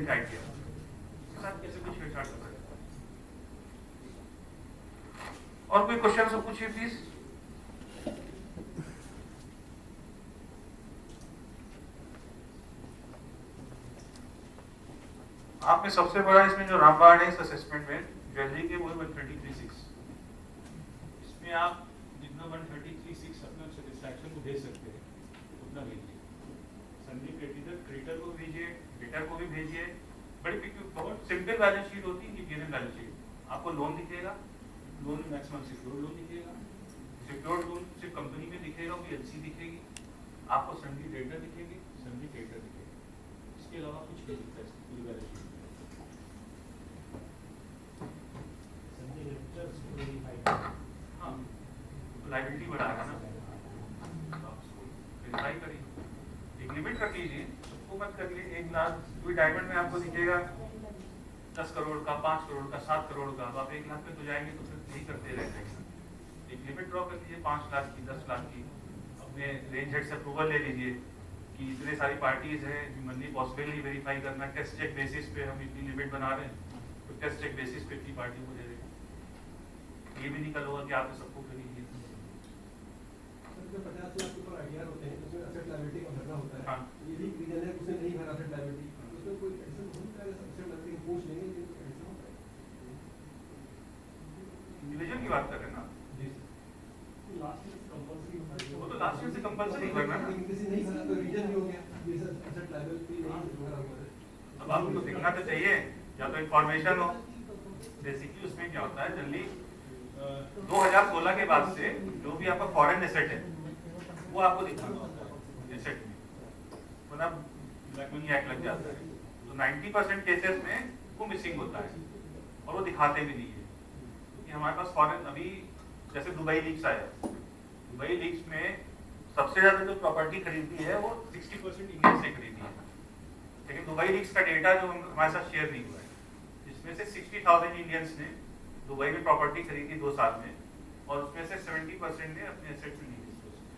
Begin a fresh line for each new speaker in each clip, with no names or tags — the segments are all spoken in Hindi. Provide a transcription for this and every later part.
टाइट किया, उसके साथ कैसे कुछ छेड़छाड़ कर सकते। और कोई क्वेश्चन सब पूछिए प्लीज। आपने सबसे बड़ा इसमें जो रामबाण है इस असेसमेंट में ज्वेलरी के वो 133.6, इसमें आप जितना 133.6 अपना सेटिस्फैक्शन को भेज सकते हैं उतना भेजिए। संदीप क्रेडिटर को भेजिए, डेटर को भी भेजिए। बड़ी बहुत सिंपल बैलेंस शीट होती है, ये बैलेंस शीट। आपको लोन दिखेगा, लोन मैक्सिमम सिक्योर्ड लोन दिखेगा, सिक्योर्ड लोन सिर्फ कंपनी में दिखेगा, वो एलसी दिखेगी, आपको सन्डी डेटर दिखेगी, सन्डी डेटर दिखेगा, इसके अलावा कुछ नहीं दिखता है पूरी बैलेंस शीट। हाँ, लाइबिलिटी बढ़ाएगा ना, वेरीफाई करिए, एक लिमिट रख लीजिए, सबको मत कर लिए 1 लाख। कोई डायमंड में आपको दिखेगा 10 करोड़ का, 5 करोड़ का, 7 करोड़ का, अब आप 1 लाख पे तो जाएंगे तो फिर नहीं करते रह जाएंगे। एक लिमिट ड्रॉ कर लीजिए 5 लाख की, 10 लाख की, अपने रेंज हेड से अप्रूवल ले लीजिए कि इतने सारी पार्टीज हैं, ह्यूमनली पॉसिबल नहीं वेरीफाई करना, टेस्ट चेक बेसिस पे हम इतनी लिमिट बना रहे हैं, तो टेस्ट चेक बेसिस पे इतनी पार्टी को दे देंगे। ये भी निकल होगा कि आपने सबको करी है।
50 लाख के ऊपर आईटीआर होते हैं, उसमें एसेट लायबिलिटी का भरना होता है।
हाँ।
ये भी रीजन है, उसने नहीं भरा एसेट लायबिलिटी, उसमें कोई एडिशन होता है, एसेट लायबिलिटी पूछ लेंगे, लेकिन कोई एडिशन होता है।
इंडिविजुअल की बात कर रहे हैं ना
जी
लास्ट ईयर कंपल्सरी होता है,
वो तो लास्ट ईयर से कंपल्सरी करना ना।
किसी नहीं भरा तो रीजन भी हो गया, ये एसेट लायबिलिटी नहीं भरा हुआ है।
अब आपको दिखना तो चाहिए, या तो इंफॉर्मेशन हो। बेसिकली उसमें क्या होता है, जनरली 2016 के बाद से जो भी आपका फॉरेन एसेट है वो आपको दिखाना होता है एसेट में, वरना ब्लैक मनी एक्ट लग जाता है। तो 90% केसेस में वो मिसिंग होता है और वो दिखाते भी नहीं है, क्योंकि हमारे पास फॉरेन, अभी जैसे दुबई लीक्स आया, दुबई लीक्स में सबसे ज्यादा जो प्रॉपर्टी खरीदी है वो 60% इंडिया से खरीदी है, लेकिन दुबई लीक्स का डेटा जो हमारे साथ शेयर नहीं हुआ है, जिसमें से 60,000 इंडियंस ने दुबई में प्रॉपर्टी खरीदी 2 साल में, और उसमें से 70% ने अपने एसेट्स में नहीं डिस्क्लोज किया।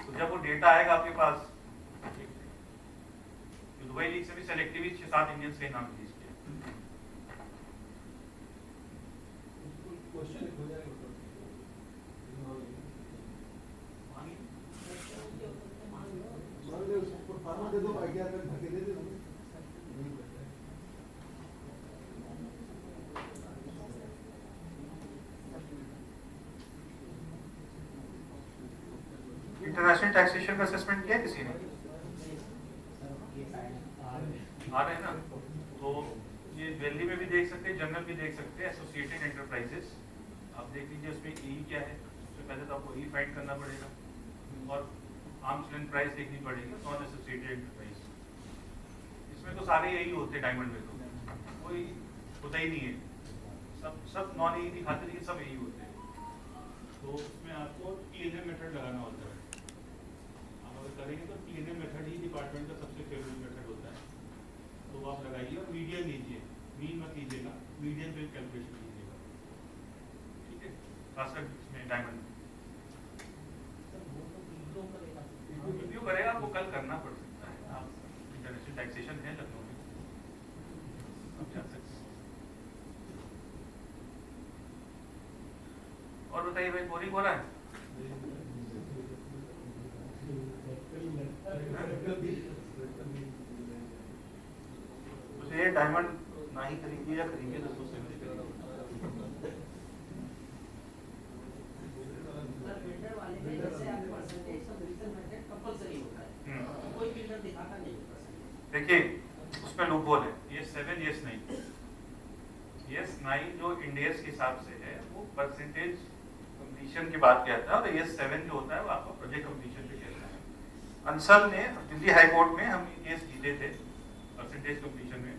तो जब वो डेटा आएगा आपके पास, तो दुबई लीग से भी सेलेक्टिवली 6-7 इंडियंस के नाम रिलीज किया।
क्वेश्चन हो जाएगा मान लो उसको फार्मा दे दो, आईटीआर में भर के दे दो।
इंटरनेशनल टैक्सेशन का असेसमेंट किया किसी ने? आ रहे हैं ना, तो ये दिल्ली में भी देख सकते हैं, जनरल भी देख सकते हैं, एसोसिएटेड एंटरप्राइजेस आप देख लीजिए, उसमें ई क्या है, सबसे पहले तो आपको ई फाइंड करना पड़ेगा, और आर्म्स लेंथ प्राइस देखनी पड़ेगी, नॉन एसोसिएटेड एंटरप्राइज, इसमें तो सारे यही होते हैं, डायमंड में तो कोई होता ही नहीं है, सब नॉन ई दिखाते, लेकिन सब यही होते हैं। तो उसमें आपको टीएनएम मेथड लगाना होता है, आप अगर करेंगे तो टीएनएम मेथड ही डिपार्टमेंट का सबसे फेवरेट मेथड होता है, तो आप लगाइए और मीडियन लीजिए, मीन मत लीजिएगा, मीडियन पे कैलकुलेशन कीजिएगा, ठीक है, खासकर इसमें डायमंड रिव्यू करेगा, आपको कल करना पड़ सकता है, आप इंटरनेशनल टैक्सेशन है लखनऊ में, आप जा सकते हैं। और बताइए भाई, बोरिंग हो रहा है? ये डायमंड ना ही खरीदिए या खरीदिए तो सोच समझ करिए। देखिए उसमें लूपहोल है, ये 7 यस नहीं, यस नहीं जो इंडियस के हिसाब से है वो परसेंटेज कंप्लीशन की बात कहता है, और यस 7 जो होता है वो आपका प्रोजेक्ट कंप्लीशन पे कहता है। अंसल ने दिल्ली हाई कोर्ट में हम केस जीते थे परसेंटेज कंप्लीशन में,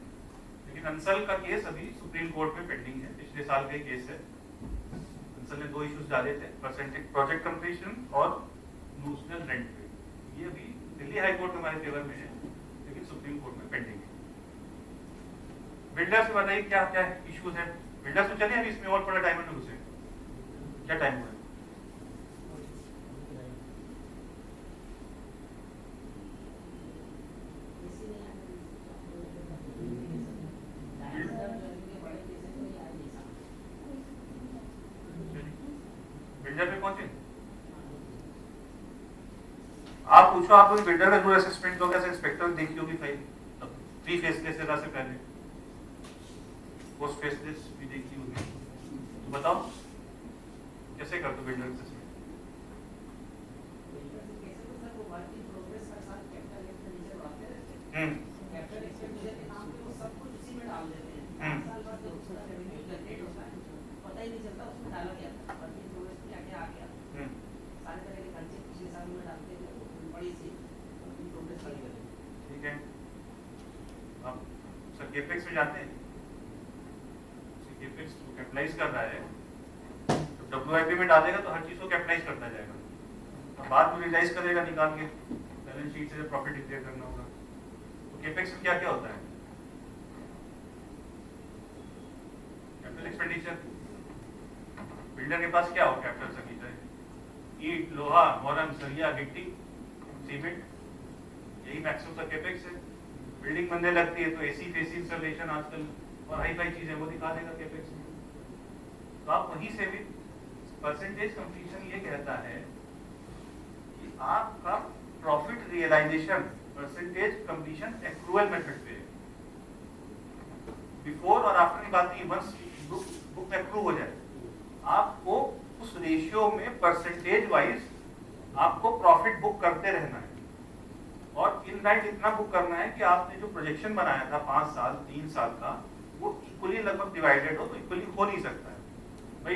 लेकिन अंसल का केस अभी सुप्रीम कोर्ट में पेंडिंग है, पिछले साल का केस है। अंसल ने 2 इश्यूज डाले थे, परसेंटेज प्रोजेक्ट कंप्लीशन और नोशनल रेंट पे, ये अभी दिल्ली हाई कोर्ट हमारे फेवर में है, लेकिन सुप्रीम कोर्ट में पेंडिंग है। बिल्डर्स बताइए क्या क्या इश्यूज है बिल्डर्स तो, चलिए अभी इसमें और थोड़ा टाइम में घुसे, क्या टाइम हुआ है? पूछो आप बिल्डर का जो असेसमेंट होगा इंस्पेक्टर ने देखी होगी फाइल प्री फेसलेस एरा से पहले, पोस्ट फेसलेस भी देखी होगी, तो बताओ कैसे कर दो बिल्डर असेसमेंट? ठीक है, अब सर केपेक्स में जाते हैं, केपेक्स कैपिटलाइज कर रहा है तो डब्ल्यूआईपी में डालेगा तो हर चीज को कैपिटलाइज करता जाएगा, अब बाद में रियलाइज करेगा निकाल के बैलेंस शीट से प्रॉफिट डिक्लेयर करना होगा। तो केपेक्स में क्या क्या होता है? कैपिटल एक्सपेंडिचर, बिल्डर के पास क्या हो कैपिटल एक्सपेंडिचर? ईंट, लोहा, मोरम, सरिया, गिट्टी, सीमेंट, यही मैक्सिमम का केपेक्स है। बिल्डिंग बनने लगती है तो एसी फेसी इंस्टॉलेशन आजकल और हाई फाई चीजें वो दिखा देगा केपेक्स में। तो आप वहीं से भी परसेंटेज कंप्लीशन ये कहता है कि आपका profit realisation percentage completion accrual method पे बिफोर और आफ्टर की बात नहीं, वंस बुक में एक्रू हो जाए आपको उस रेशियो में परसेंटेज वाइज आपको प्रॉफिट बुक करते रहना है और इन लाइन इतना बुक करना है कि आपने जो प्रोजेक्शन बनाया था 5 साल 3 साल का वो इक्वली लगभग डिवाइडेड हो, तो इक्वली हो नहीं सकता है भाई।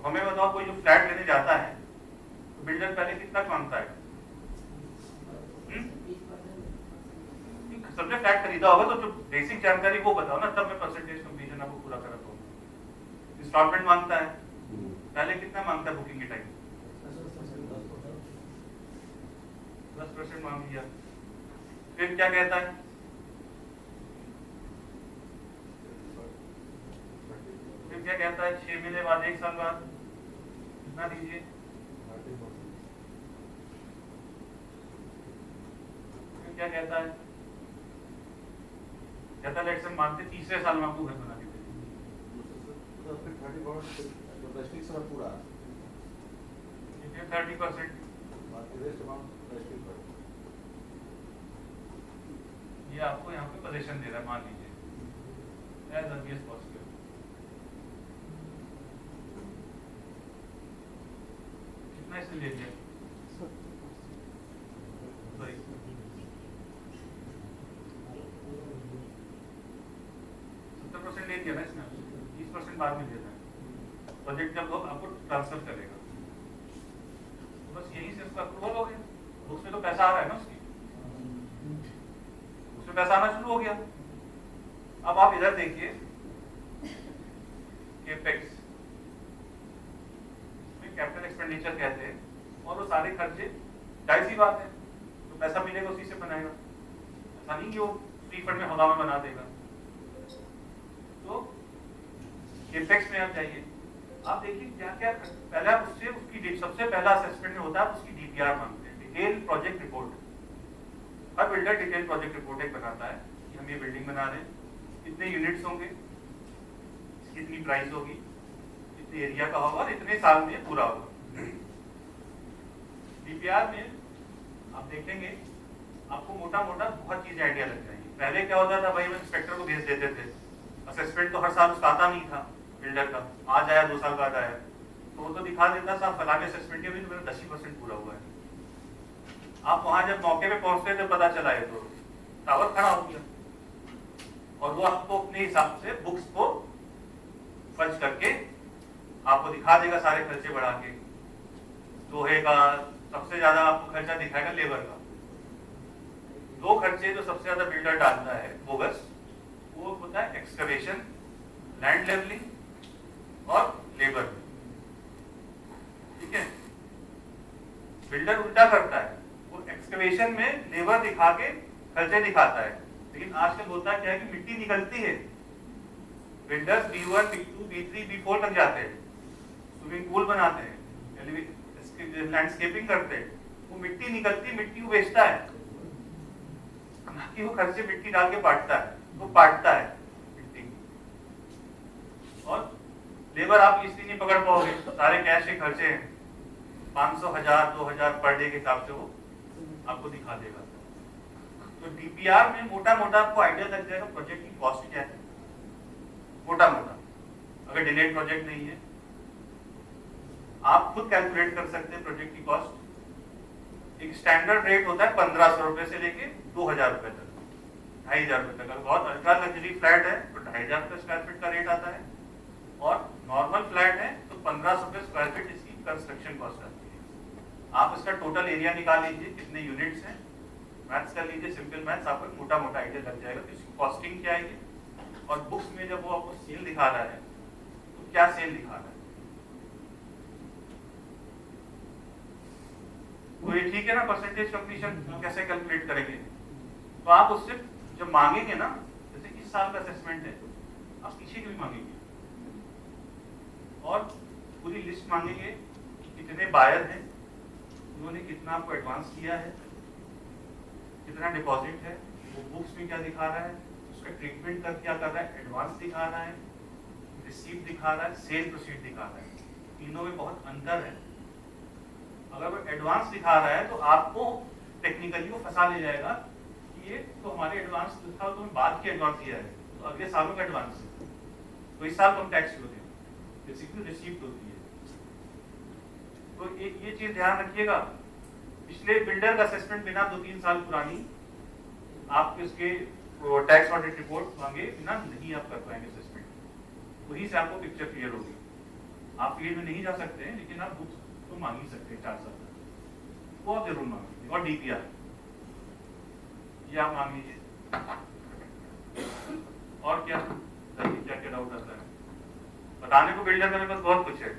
हमें बताओ कोई जो फ्लैट लेने जाता है तो बिल्डर पहले कितना मांगता है? सबने फ्लैट खरीदा होगा तो जो बेसिक जानकारी वो बताओ ना, तब मैं परसेंटेज कंप्लीशन आपको पूरा करा पाऊंगा। इंस्टॉलमेंट मांगता है, पहले कितना मांगता है बुकिंग के टाइम? 10% मांग लिया, फिर क्या कहता है? फिर क्या कहता है? 6 महीने बाद 1 साल बाद कितना दीजिए? फिर क्या कहता है? कहता है लेट्स से मानते 3रे साल में आपको घर बना के देंगे,
फिर 30% पूरा
30%, ये आपको यहाँ पे पोजीशन दे रहा है, मान लीजिए एज अर्ली एज पॉसिबल। कितना इसने ले लिया? सॉरी 70% ले लिया ना इसने, 30% बाद में देना है। प्रोजेक्ट जब आपको ट्रांसफर करेगा तो बस यहीं से उसका अप्रूवल हो गया, उसमें तो पैसा आ रहा है ना, उसमें पैसा आना शुरू हो गया। अब आप इधर देखिए केपेक्स, इसमें कैपिटल एक्सपेंडिचर कहते हैं और वो सारे खर्चे जायज सी बात है, तो पैसा मिलेगा उसी से बनाएगा, ऐसा नहीं कि वो फ्री फंड में हवा में बना देगा। तो केपेक्स में आप जाइए, आप देखिए क्या क्या पहले आप उससे उसकी सबसे पहला असेसमेंट में होता है उसकी डीपीआर मांगते हैं, डिटेल प्रोजेक्ट रिपोर्ट। हर बिल्डर डिटेल प्रोजेक्ट रिपोर्ट एक बनाता है कि हम ये बिल्डिंग बना रहे हैं, कितने यूनिट्स होंगे, कितनी प्राइस होगी, कितने एरिया का होगा और इतने साल में पूरा होगा। डीपीआर में आप देखेंगे आपको मोटा मोटा बहुत चीजें आइडिया लग जाएंगी। पहले क्या होता था भाई, हम इंस्पेक्टर को भेज देते थे, असेसमेंट तो हर साल उसका आता नहीं था बिल्डर का, आज आया 2 साल बाद आया तो वो तो दिखा देता साहब फलाने असेसमेंट के भी तो मेरा 80% पूरा हुआ है। आप वहां जब मौके पे पहुंचते तो पता चला है तो टावर खड़ा हो गया और वो आपको अपने हिसाब से बुक्स को फर्ज करके आपको दिखा देगा सारे खर्चे बढ़ा के। लोहे का सबसे ज्यादा आपको खर्चा दिखाएगा लेबर का। 2 खर्चे जो सबसे ज्यादा बिल्डर डालता है बोगस, वो होता है एक्सकवेशन, लैंड लेवलिंग और लेबर। ठीक है, बिल्डर उल्टा करता है, वो एक्सकवेशन में लेबर दिखा के खर्चे दिखाता है, लेकिन आजकल होता क्या है कि मिट्टी निकलती है, builders B1, B2, B3, B4 तक जाते हैं, स्विमिंग पूल बनाते हैं, लैंडस्केपिंग करते हैं, वो मिट्टी निकलती, मिट्टी वो बेचता है, ना कि वो खर्चे मिट्टी डाल के बांटता है, वो बांटता है मिट्टी। और लेबर आप इसलिए नहीं पकड़ पाओगे, सारे कैश के खर्चे हैं, 500, 1000, 2000 पर डे के हिसाब से वो आपको दिखा देगा। तो डीपीआर में मोटा मोटा आपको आइडिया लग जाएगा प्रोजेक्ट की कॉस्ट क्या है, मोटा मोटा। अगर डिलेड प्रोजेक्ट नहीं है आप खुद कैलकुलेट कर सकते हैं प्रोजेक्ट की कॉस्ट। एक स्टैंडर्ड रेट होता है 1500 रुपए से लेके 2000 रुपए तक, 2500 रुपए तक। अगर बहुत अल्ट्रा लग्जरी फ्लैट है तो 2500 रुपए स्क्वायर फीट का रेट आता है, और नॉर्मल फ्लैट है तो 1500 रुपए स्क्वायर फीट इसकी कंस्ट्रक्शन कॉस्ट आती है। आप इसका टोटल एरिया निकाल लीजिए, कितने यूनिट्स हैं, मैथ्स कर लीजिए, सिंपल मैथ्स, आपको मोटा मोटा आइडिया लग जाएगा कि इसकी कॉस्टिंग क्या है। और बुक्स में जब वो आपको सेल दिखा रहा है तो क्या सेल दिखा रहा है, तो ये ठीक है ना। परसेंटेज कंप्लीशन कैसे कैलकुलेट करेंगे, तो आप उससे जब मांगेंगे ना, जैसे इस साल का असेसमेंट है, आप पीछे की भी मांगेंगे और पूरी लिस्ट मांगेंगे, कितने बायर हैं, उन्होंने कितना आपको एडवांस किया है, कितना डिपॉजिट है, वो बुक्स में क्या दिखा रहा है, उसका ट्रीटमेंट कर क्या कर रहा है, एडवांस दिखा रहा है, रिसीव दिखा रहा है, सेल प्रोसीड दिखा रहा है। तीनों में बहुत अंतर है। अगर वो एडवांस दिखा रहा है तो आपको टेक्निकली वो फंसा ले जाएगा कि ये तो हमारे एडवांस था, तो बाद की एडवांस दिया है, तो अगले सालों का एडवांस है, तो इस साल कम टैक्स होते हैं, बेसिकली रिसीव्ड होती है। तो ये चीज ध्यान रखिएगा। पिछले बिल्डर का असेसमेंट बिना 2-3 साल पुरानी आप इसके टैक्स ऑडिट रिपोर्ट मांगे बिना नहीं आप कर पाएंगे असेसमेंट, वहीं से आपको पिक्चर क्लियर होगी। आप फील्ड में नहीं जा सकते हैं, लेकिन आप बुक्स तो मांग ही सकते हैं 4 साल तक, वो आप जरूर मांगेंगे। और डीपीआर ये आप मांग लीजिए। और क्या क्या क्या डाउट आता है बताने को, बिल्डर मेरे पास बहुत कुछ है।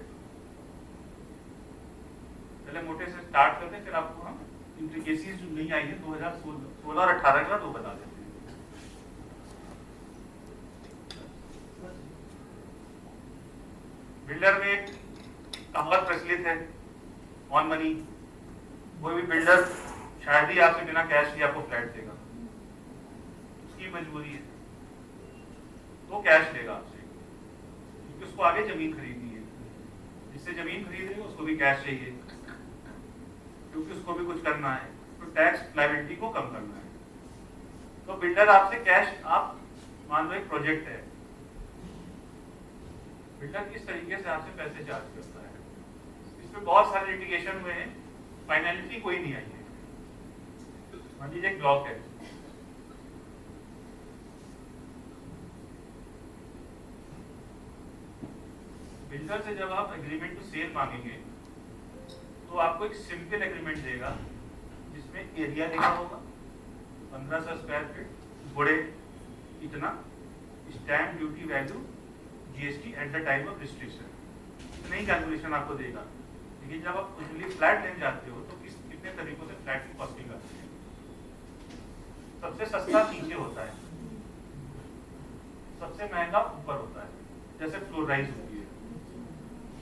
पहले मोटे से स्टार्ट करते हैं, फिर आपको हम इंट्रिकेसीज जो नहीं आई है 2016 और 18 के बाद वो बता देते हैं। बिल्डर में एक कहावत प्रचलित है, ऑन मनी। कोई भी बिल्डर शायद ही आपसे बिना कैश लिए आपको फ्लैट देगा, उसकी मजबूरी है, तो कैश लेगा आपसे, क्योंकि उसको आगे जमीन खरीदनी है। जिससे जमीन खरीदेगा उसको भी कैश चाहिए, क्योंकि उसको भी कुछ करना है, तो टैक्स लायबिलिटी को कम करना है। तो बिल्डर आपसे कैश, आप मान लो एक प्रोजेक्ट है, बिल्डर किस तरीके से आपसे पैसे चार्ज करता है, इसमें बहुत सारे लिटिगेशन हुए हैं, फाइनलिटी कोई नहीं आई है। मान लीजिए एक ब्लॉक है, बिल्डर से जब आप एग्रीमेंट टू सेल मांगेंगे तो आपको एक सिंपल एग्रीमेंट देगा, जिसमें एरिया लिखा होगा 1500 स्क्वायर फीट, गुड़े इतना, stamp duty value GST at the time of restriction, इतनी ही कैलकुलेशन आपको देगा। लेकिन जब आप उजली फ्लैट लेने जाते हो तो कितने तरीकों से फ्लैट की कॉस्टिंग आती है। सबसे सस्ता नीचे होता है, सबसे महंगा ऊपर होता है। जैसे फ्लोर राइज होती है,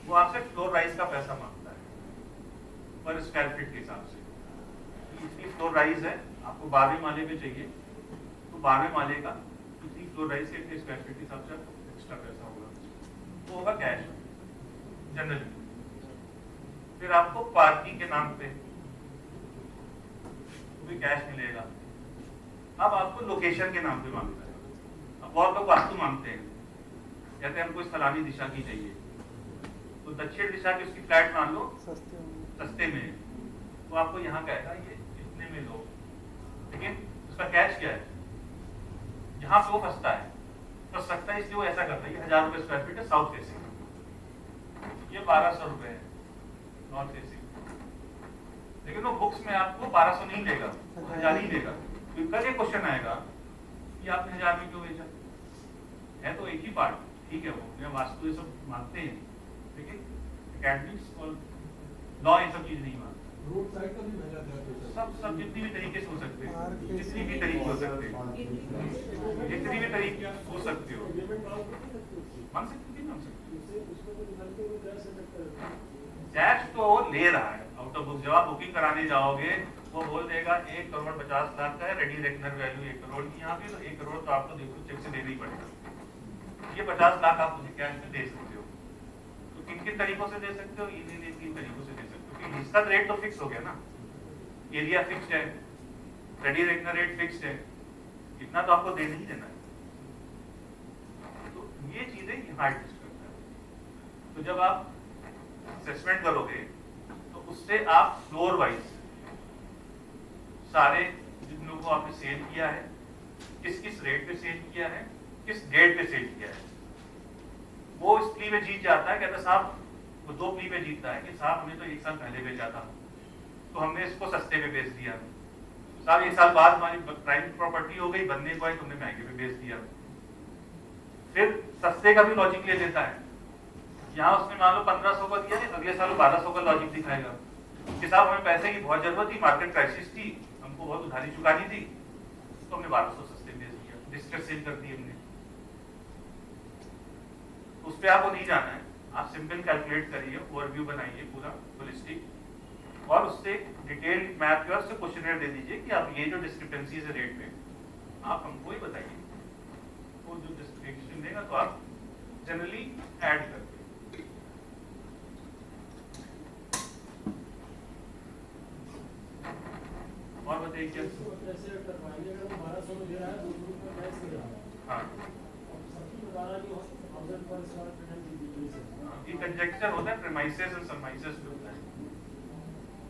वो आपसे फ्लोर राइज का पैसा मांगता है पर स्क्वायर फीट के हिसाब से। इतनी फ्लोर राइज है, आपको 12वें माले पे चाहिए, तो 12वें माले का इतनी फ्लोर राइज के इतने स्क्वायर फीट के हिसाब से एक्स्ट्रा पैसा होगा, वो होगा कैश जनरली। फिर आपको पार्किंग के नाम पे भी कैश मिलेगा। अब आपको लोकेशन के नाम पे मांगता है। अब बहुत लोग वास्तु मांगते हैं, कहते हैं हमको इस फलानी दिशा की चाहिए, तो दक्षिण दिशा की उसकी फ्लैट मान लो सस्ते में, तो आपको यहाँ कहेगा ये इतने में लो, लेकिन उसका कैश क्या है, यहाँ पे वो फंसता है। फंस सकता है इसलिए वो ऐसा करता है, ये 1000 रुपए स्क्वायर फीट है साउथ फेसिंग, ये 1200 रुपए है नॉर्थ फेसिंग, लेकिन वो बुक्स में आपको 1200 नहीं देगा, 1000 ही देगा। तो कल ये क्वेश्चन आएगा कि आपने 1000 में क्यों बेचा, है तो एक ही पार्ट, ठीक है, वो वास्तु ये सब मानते हैं, लेकिन एकेडमिक्स और लॉ ये सब चीज नहीं मानते।
रोड साइड का भी महंगा था,
सब जितनी भी तरीके से हो सकते हैं, जितनी भी तरीके हो सकते हैं, जितनी भी तरीके हो सकते हो मान सकते हो, मान सकते हो। टैक्स तो ले रहा है आउट ऑफ बुक। जब आप बुकिंग कराने जाओगे वो बोल देगा 1 करोड़ 50 लाख का है, रेडी रेकनर वैल्यू 1 करोड़ की यहाँ पे, तो 1 करोड़ तो आपको देखो चेक से देना ही पड़ेगा। ये 50 लाख आप मुझे कैश में दे सकते हो। तो किन किन तरीकों से दे सकते हो, इन्हीं 3 तरीकों से दे सकते हो। क्योंकि इसका रेट तो फिक्स हो गया ना, एरिया फिक्स्ड है, रेडी रेकनर रेट फिक्स्ड है, इतना तो आपको देना ही देना है। तो ये चीजें यहाँ एडजस्ट करता है। तो जब आप असेसमेंट करोगे तो उससे आप फ्लोर वाइज सारे जिन लोगों को आपने सेल किया है, किस किस रेट पे सेल किया है, किस डेट पे सेल किया है, वो इस प्ली में जीत जाता है। कहता साहब वो 2 प्ली में जीतता है कि साहब हमने तो 1 साल पहले बेचा था तो हमने इसको सस्ते में बेच दिया, साहब 1 साल बाद हमारी प्राइम प्रॉपर्टी हो गई, बनने को आई तुमने महंगे में बेच दिया। फिर सस्ते का भी लॉजिक ले लेता है। यहाँ उसने मान लो 1500 का दिया, अगले साल 1200 का लॉजिक दिखाएगा कि साहब हमें पैसे की बहुत जरूरत थी, मार्केट क्राइसिस थी, हमको बहुत उधारी चुकानी थी, तो हमने 1200 सस्ते बेच दिया, डिस्ट्रेस सेल कर दी हमने। उस पर आपको नहीं जाना है, आप सिंपल कैलकुलेट करिए, ओवरव्यू बनाइए पूरा होलिस्टिक, और उससे डिटेल मैप या उससे क्वेश्चनर दे दीजिए कि आप ये जो डिस्क्रिपेंसीज है रेट में, आप हमको ही बताइए। वो जो डिस्क्रिप्शन देगा तो आप जनरली ऐड करते हैं। और बताइए क्या?
ऐसे करवाएंगे अगर 1200 में दे रहा है, 200 रुपये टैक्स दे रहा है,
हाँ,
और सबकी बता रहा है कि 1000 पर स्क्वायर फीट है।
ये कंजक्चर होता है प्रेमाइसेस और सरमाइसेस में होता है।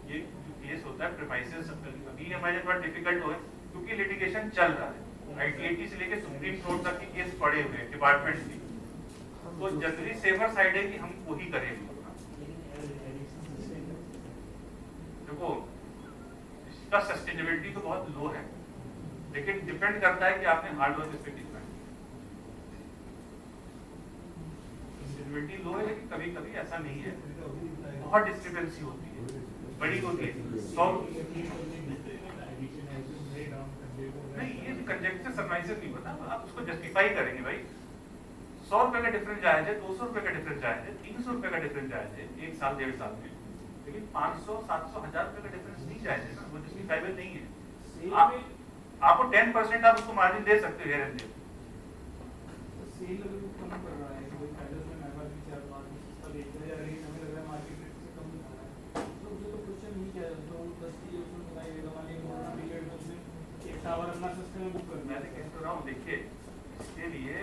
ये जो केस होता है प्रेमाइसेस, अभी हमारे थोड़ा डिफिकल्ट हो है क्योंकि लिटिगेशन चल रहा है, आईटीएटी से लेके सुप्रीम कोर्ट तक के केस पड़े हुए हैं डिपार्टमेंट की, तो जनरली सेफर साइड है कि हम वही करेंगे। देखो इसका सस्टेनेबिलिटी तो बहुत लो है, लेकिन डिपेंड करता है कि आपने हार्ड वर्क इस पे कितना है। सस्टेनेबिलिटी लो है, लेकिन कभी कभी ऐसा नहीं है, बहुत डिस्क्रिपेंसी होती है, बड़ी होती है। 100 नहीं, ये कंजेक्चर सरमाइसेस नहीं होता, आप उसको जस्टिफाई करेंगे भाई। 100 रुपए का डिफरेंस जायज है, 200 रुपए का डिफरेंस जायज है, 300 रुपए का डिफरेंस जायज है 1 साल 1.5 साल में, लेकिन 500, 700, 1000 रुपए का डिफरेंस नहीं जायज है ना, वो जस्टिफाइबल नहीं है। आपको 10% आप उसको मार्जिन दे सकते हो हियर एंड देयर।
सेल अगर वो कम कर रहा है, कोई पहले उसने महंगा बेचा है, बाद में सस्ता बेच रहा है, या रेट हमें लग रहा है मार्केट रेट से कम दिखा रहा है, तो उसे तो क्वेश्चन नहीं किया जाता, वो 10 की उसमें लगाई गई वाले कोरोना पीरियड में उसने एक टावर अपना सस्ते में बुक कर दिया।
मैं कह तो रहा हूँ, देखिए इसके लिए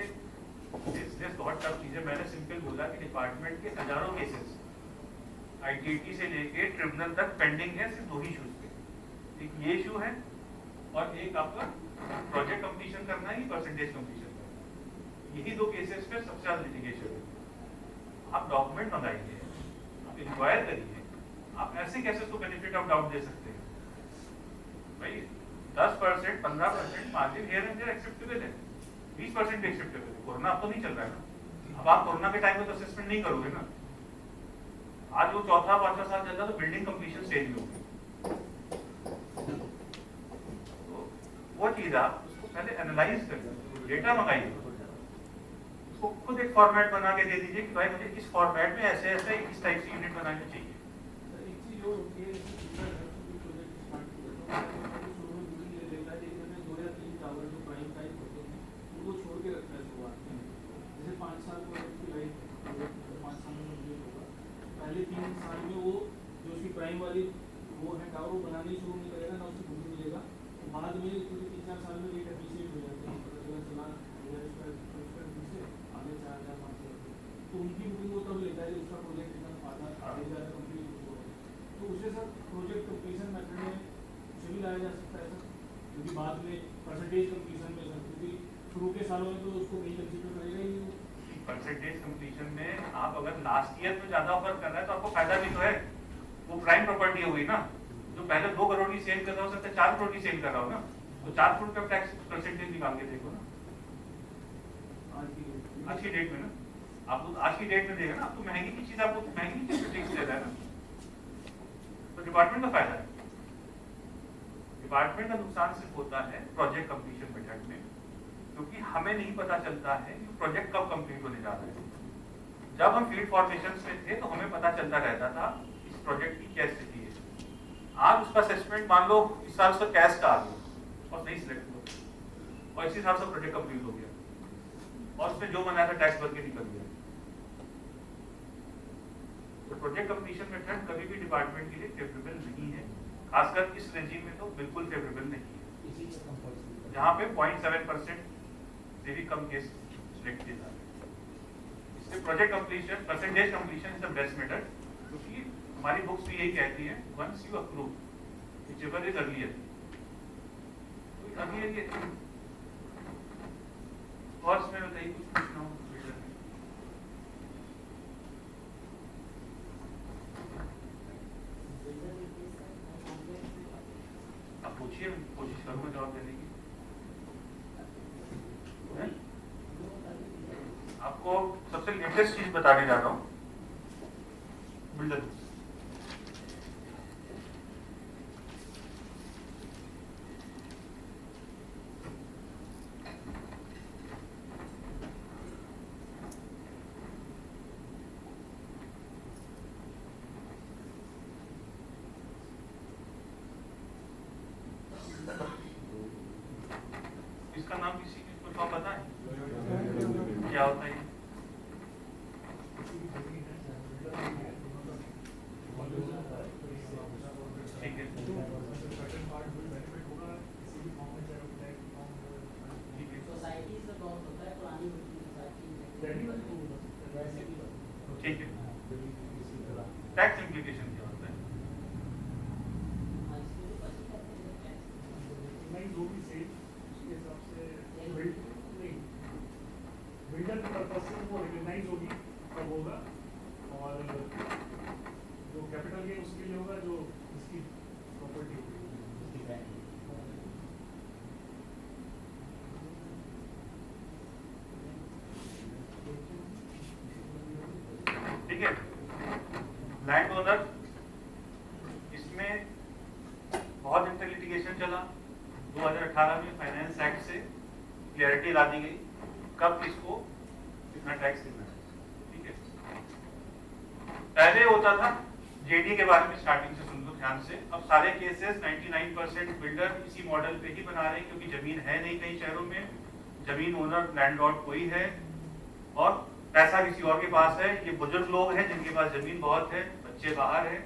बिजनेस बहुत टफ चीज है। मैंने सिंपल बोला कि डिपार्टमेंट के हजारों केसेस आईटीटी से लेके ट्रिब्यूनल तक पेंडिंग है, सिर्फ 2 ही इशूज पे, एक ये इशू है और एक आपका प्रोजेक्ट कंप्लीशन करना है, परसेंटेज कंप्लीशन करना, यही 2 केसेस पे सबसे ज्यादा लिटिगेशन है। आप डॉक्यूमेंट मंगाइए, आप इंक्वायर करिए, आप ऐसे कैसे उसको बेनिफिट ऑफ डाउट दे सकते हैं भाई? 10%, 15% margin here and there acceptable है, 20% भी एक्सेप्टेबल है। कोरोना अब तो नहीं चल रहा है ना, अब आप कोरोना के टाइम में तो असेसमेंट नहीं करोगे ना। आज वो 4था 5वां साल चल रहा तो बिल्डिंग कंप्लीशन स्टेज में होगी, तो वो चीज आप उसको पहले एनालाइज करिए, डेटा मंगाइए, उसको खुद एक फॉर्मेट बना के दे दीजिए कि भाई मुझे इस फॉर्मेट में ऐसे ऐसे इस टाइप से यूनिट बनाने चाहिए।
एक चीज और होती है, प्रोजेक्ट स्टार्ट किया तो शुरू में दूरी ले लेता है, जिसमें 2 या 3 टावर जो प्राइम टाइप होते हैं उनको छोड़ के रखता है शुरुआत में। जैसे 5 साल प्रोजेक्ट की लाइफ, 5 साल में कंप्लीट होगा, पहले 3 साल में वो जो उसकी प्राइम वाली वो है टावर वो बनाने शुरू नहीं करेगा ना, उसको बुकिंग मिलेगा, तो बाद में पूरे 3-4 साल में रेट एप्रिशिएट हो जाते हैं, पता चला 1000 से आगे 4000 5,000, तो उनकी बुकिंग वो तब लेता है जब उसका प्रोजेक्ट एकदम आधे ज़्यादा कंप्लीट हो गया। तो उसे सर प्रोजेक्ट कंप्लीशन मेथड में उसे भी लाया जा सकता है सर, क्योंकि बाद में परसेंटेज कंप्लीशन में सर, क्योंकि शुरू के सालों में तो उसको नहीं कंसिडर करेगा ही।
परसेंटेज कंप्लीशन में आप अगर लास्ट ईयर में ज्यादा ऑफर कर रहा है तो आपको फायदा भी तो है, वो प्राइम प्रॉपर्टी हो गई ना। जो पहले 2 करोड़ की सेल कर रहा हो सकता है 4 करोड़ की सेल कर रहा हो ना, तो 4 करोड़ का टैक्स परसेंटेज निकाल के देखो ना आज की डेट में ना। आप तो आज की डेट में देगा ना, आप तो महंगी की चीज आपको महंगी चीज टैक्स दे रहा है ना, तो डिपार्टमेंट का फायदा है। डिपार्टमेंट का नुकसान सिर्फ होता है प्रोजेक्ट कंप्लीशन मेथड में, क्योंकि हमें नहीं पता चलता है कि प्रोजेक्ट कब कंप्लीट होने जा रहा है। जब हम फील्ड फॉर्मेशन में थे तो हमें पता चलता रहता था इस प्रोजेक्ट की क्या स्थिति है। आज उसका असेसमेंट मान लो इस साल उसका कैश का आ गया और सही सिलेक्ट हुआ और इसी हिसाब से प्रोजेक्ट कंप्लीट हो गया और उसमें जो बनाया था टैक्स भर के निकल गया। तो प्रोजेक्ट कंप्लीशन मेथड कभी भी डिपार्टमेंट के लिए फेवरेबल नहीं है, खासकर इस रेजिम में तो बिल्कुल फेवरेबल नहीं है,
इसी का कंपल्सरी
जहाँ पे 0.7% से भी कम केस सिलेक्ट किए जाते हैं। इसलिए project completion percentage completion is the best method, क्योंकि हमारी बुक्स भी यही कहती है once you approve whichever is earlier, तो अर्लियर ये और इसमें बताइए कुछ पूछना हो बिल्डर में। आप पूछिए, कोशिश करूंगा जवाब देने की। हैं? आपको सबसे लेटेस्ट चीज बताने जा रहा हूँ बिल्डर। इसका नाम किसी को तो पता है क्या होता है ये? ठीक है, ठीक है,
सोसाइटी से बहुत होता है, पुरानी सोसाइटी
ठीक है। टैक्स इम्प्लीकेशन क्या होता है?
नहीं जो भी सेल उसके हिसाब से बिल्डर के पर्पज से वो रिकग्नाइज होगी कब होगा, और जो कैपिटल गेन उसके लिए होगा जो इसकी प्रॉपर्टी होगी।
ठीक है, लैंड ओनर, इसमें बहुत दिन तक लिटिगेशन चला। 2018 में फाइनेंस एक्ट से क्लियरिटी ला दी गई कब किसको कितना टैक्स देना है। ठीक है, पहले होता था जेडी के बारे में, स्टार्टिंग से सुन लो ध्यान से। अब सारे केसेस 99% बिल्डर इसी मॉडल पे ही बना रहे हैं, क्योंकि जमीन है नहीं कई शहरों में, जमीन ओनर लैंडलॉर्ड कोई है और पैसा किसी और के पास है। ये बुजुर्ग लोग हैं जिनके पास जमीन बहुत है, बच्चे बाहर है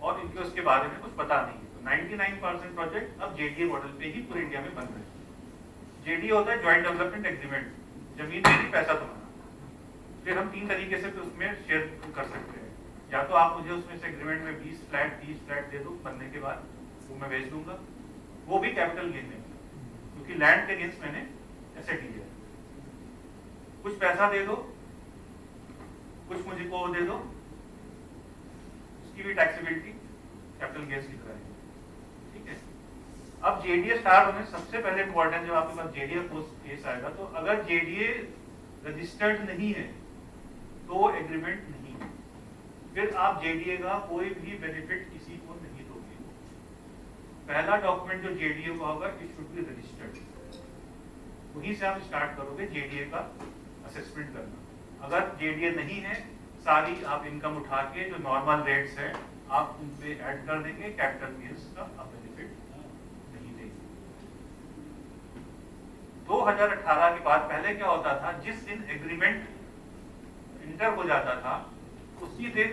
और इनके उसके बारे में कुछ पता नहीं है। तो 99% प्रोजेक्ट अब जेडीए मॉडल पे ही पूरे इंडिया में बन रहे हैं। जेडीए होता है ज्वाइंट डेवलपमेंट एग्रीमेंट, जमीन मेरी पैसा तुम्हारा। फिर हम 3 तरीके से उसमें शेयर कर सकते हैं, या तो आप मुझे उसमें से एग्रीमेंट में 20 फ्लैट 30 फ्लैट दे दो, बनने के बाद वो मैं बेच दूंगा, वो भी कैपिटल गेन में, क्योंकि लैंड के अगेंस्ट मैंने एसेट लिया है। कुछ पैसा दे दो, कुछ मुझे को दे दो, उसकी भी टैक्सेबिलिटी कैपिटल गेन्स की तरह है। ठीक है, अब जेडीए स्टार्ट होने सबसे पहले इंपॉर्टेंट, जब आपके पास जेडीए केस आएगा, तो अगर जेडीए रजिस्टर्ड नहीं है तो एग्रीमेंट नहीं है, फिर आप जेडीए का कोई भी बेनिफिट किसी को नहीं दोगे। पहला डॉक्यूमेंट जो जेडीए का होगा, इट शुड बी रजिस्टर्ड, वहीं से आप स्टार्ट करोगे जेडीए का असेसमेंट करना। अगर जेडीए नहीं है, सारी आप इनकम उठा के जो नॉर्मल रेट्स है आप उन पे ऐड कर देंगे, कैपिटल गेन्स का आप बेनिफिट नहीं देंगे। 2018 के बाद पहले क्या होता था, जिस दिन एग्रीमेंट इंटर हो जाता था उसी दिन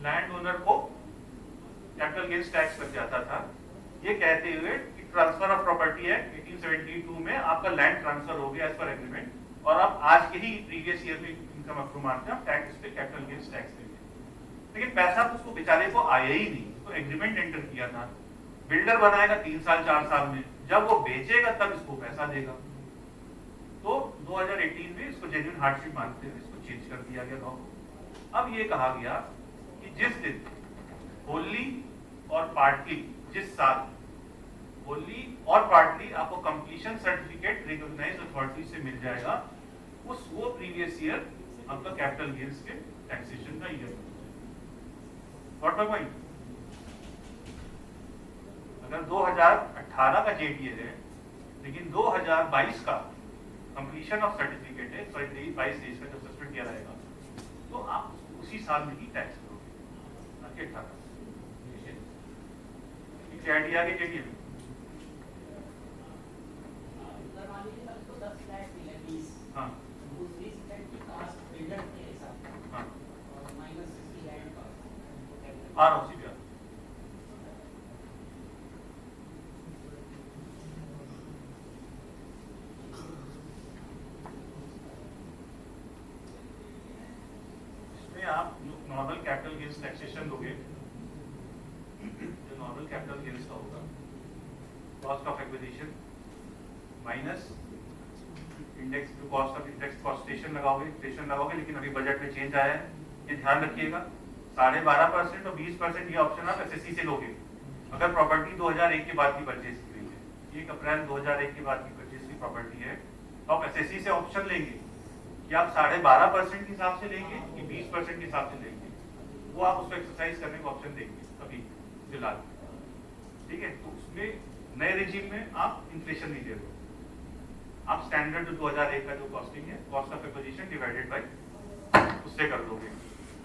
लैंड ओनर को कैपिटल गेन्स टैक्स लग जाता था, ये कहते हुए कि ट्रांसफर ऑफ प्रॉपर्टी एक्ट 1872 में आपका लैंड ट्रांसफर हो गया एज पर एग्रीमेंट, और आप आज के ही प्रीवियस ईयर में इनकम अप्रूव मानते हैं, टैक्स पे कैपिटल गेन्स टैक्स देंगे। लेकिन पैसा तो उसको बेचारे को आया ही नहीं, तो एग्रीमेंट एंटर किया था, बिल्डर बनाएगा 3 साल 4 साल में, जब वो बेचेगा तब इसको पैसा देगा। तो 2018 में इसको जेन्युइन हार्डशिप मानते हुए इसको चेंज कर दिया गया लॉ को। अब ये कहा गया कि जिस दिन होली और पार्टली, जिस साल होली और पार्टली आपको कंप्लीशन सर्टिफिकेट रिकॉग्नाइज्ड अथॉरिटी से मिल जाएगा, उस वो प्रीवियस ईयर आपका कैपिटल गेन्स के टैक्सेशन का ईयर। What my point? अगर 2018 का जेडीए है लेकिन 2022 का कंप्लीशन ऑफ सर्टिफिकेट है, सॉरी 22-23 का जब सस्पेंड किया जाएगा, तो आप उसी साल में ही टैक्स करोगे, ना कि 18। क्लैरिटी आ गई जेडीए में? हाँ हाँ, आ रहा हूँ उसी पे। इसमें आप नॉर्मल कैपिटल गेन्स टैक्सेशन दोगे, जो नॉर्मल कैपिटल गेन्स का होगा, cost of acquisition minus index, जो कॉस्ट ऑफ इंडेक्स कॉस्ट स्टेशन लगाओगे, लेकिन अभी बजट में चेंज आया है, ये ध्यान रखिएगा। 12.5% और 20% ये ऑप्शन आप एसएससी से लोगे अगर प्रॉपर्टी 2001 के बाद की परचेज की गई है। 1 अप्रैल 2001 के बाद की परचेज की प्रॉपर्टी है, तो आप एसएससी से ऑप्शन लेंगे कि आप 12.5% के हिसाब से लेंगे कि 20% के हिसाब से लेंगे, वो आप उसको एक्सरसाइज करने का ऑप्शन देंगे अभी फिलहाल, ठीक है। तो उसमें नए रिजीम में आप इन्फ्लेशन नहीं दे रहे, आप स्टैंडर्ड जो 2001 का जो कॉस्टिंग है, cost of acquisition divided by उससे कर दोगे,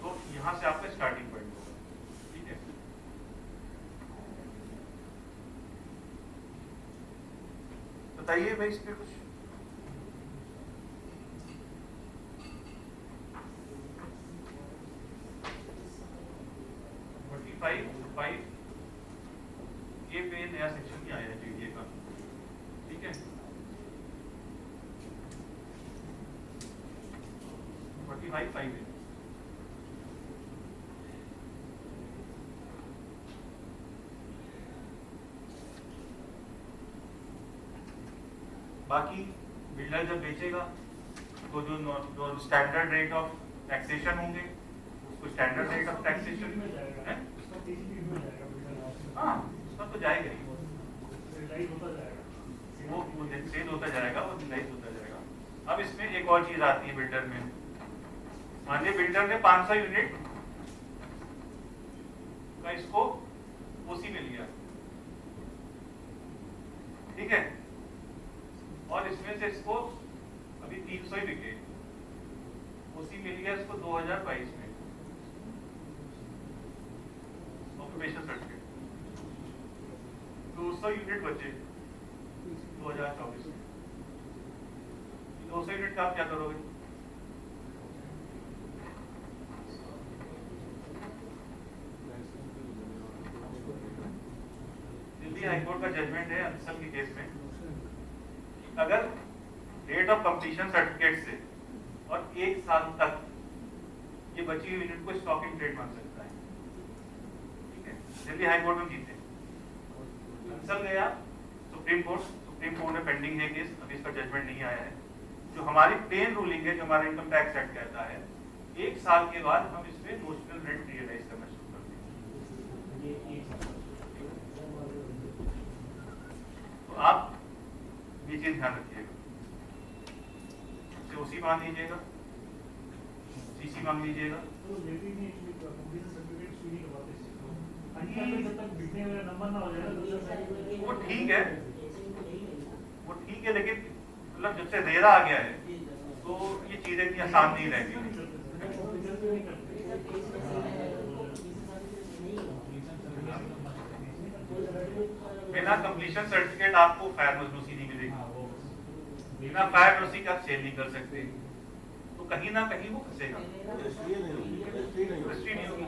तो यहाँ से आपका स्टार्टिंग पॉइंट होगा, ठीक है। बताइए भाई इस पे कुछ। ये पे नया सेक्शन भी आया है टीडीए का, ठीक है। 45(5) है। बाकी बिल्डर जब बेचेगा तो जो स्टैंडर्ड रेट ऑफ टैक्सेशन होंगे, उसको स्टैंडर्ड रेट ऑफ टैक्सेशन
में जाएगा,
है,
उसका टीसीपी में जाएगा बिल्डर।
हाँ उसका तो जाएगा ही,
रिलाइज होता जाएगा,
वो सेल होता जाएगा, वो रिलाइज होता जाएगा। अब इसमें एक और चीज आती है बिल्डर में, मान लीजिए बिल्डर ने 500 यूनिट का इसको ओसी में लिया, ठीक है, और इसमें से इसको अभी 300 ही बिके, ओसी मिल गया इसको 2022 में ऑक्यूपेशन सर्टिफिकेट, 200 यूनिट बचे 2024 में। 200 यूनिट का आप क्या करोगे? दिल्ली हाईकोर्ट का जजमेंट है अंसल के केस में, अगर डेट ऑफ कंप्लीशन सर्टिफिकेट से और 1 साल तक ये बची हुई यूनिट को स्टॉक इन ट्रेड मान सकता है, ठीक है। दिल्ली हाईकोर्ट में जीते, अंसल गया सुप्रीम कोर्ट में पेंडिंग है केस, अभी इसका जजमेंट नहीं आया है। जो हमारी प्लेन रूलिंग है, जो हमारा इनकम टैक्स एक्ट कहता है, 1 साल के बाद हम इसमें नोशनल रेंट रियलाइज करना शुरू करते हैं। तो आप ये चीज ध्यान रखिएगा, ओसी मांग लीजिएगा, सीसी मांग लीजिएगा,
तो लेती नहीं कंप्लीशन सर्टिफिकेट शुरू नहीं करवाते जब तक बिकने वाला नंबर ना हो जाए।
वो ठीक है, वो ठीक है, लेकिन मतलब जब से रेरा आ गया है तो ये चीजें इतनी आसान नहीं रहेगी। बिना कंप्लीशन सर्टिफिकेट आपको फायर नोटिस नहीं मिलेगी, बिना फायर नोटिस आप सेल नहीं कर सकते, तो कहीं ना कहीं वो फंसेगा, रजिस्ट्री नहीं होगी।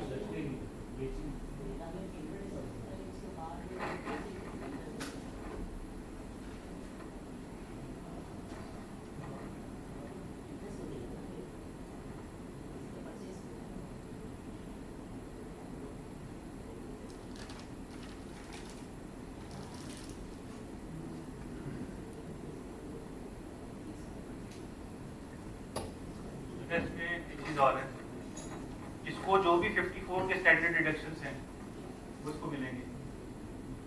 इसमें एक चीज और है, इसको जो भी 54 के स्टैंडर्ड डिडक्शंस हैं वो इसको मिलेंगे,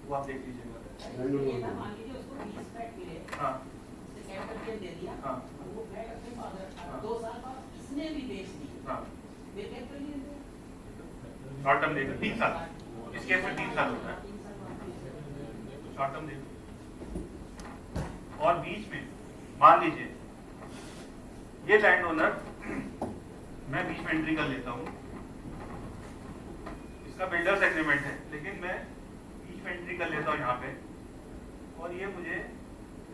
वो आप देख लीजिएगा।
मान लीजिए उसको 20 फ्लैट मिले,
हाँ
उससे कैपिटल गेन दे दिया,
हाँ
और वो फ्लैट अपने पास
हाँ।
2 साल बाद इसने भी बेच दी,
हाँ,
फिर कैपिटल गेन दे।
शॉर्ट टर्म देगा 3 साल, इस केस में 3 साल होता है,
3 साल बाद
शॉर्ट टर्म देगा। और बीच में मान लीजिए ये लैंड ओनर, मैं बीच में एंट्री कर लेता हूँ, इसका बिल्डर्स एग्रीमेंट है, लेकिन मैं बीच में एंट्री कर लेता हूँ यहाँ पे, और ये मुझे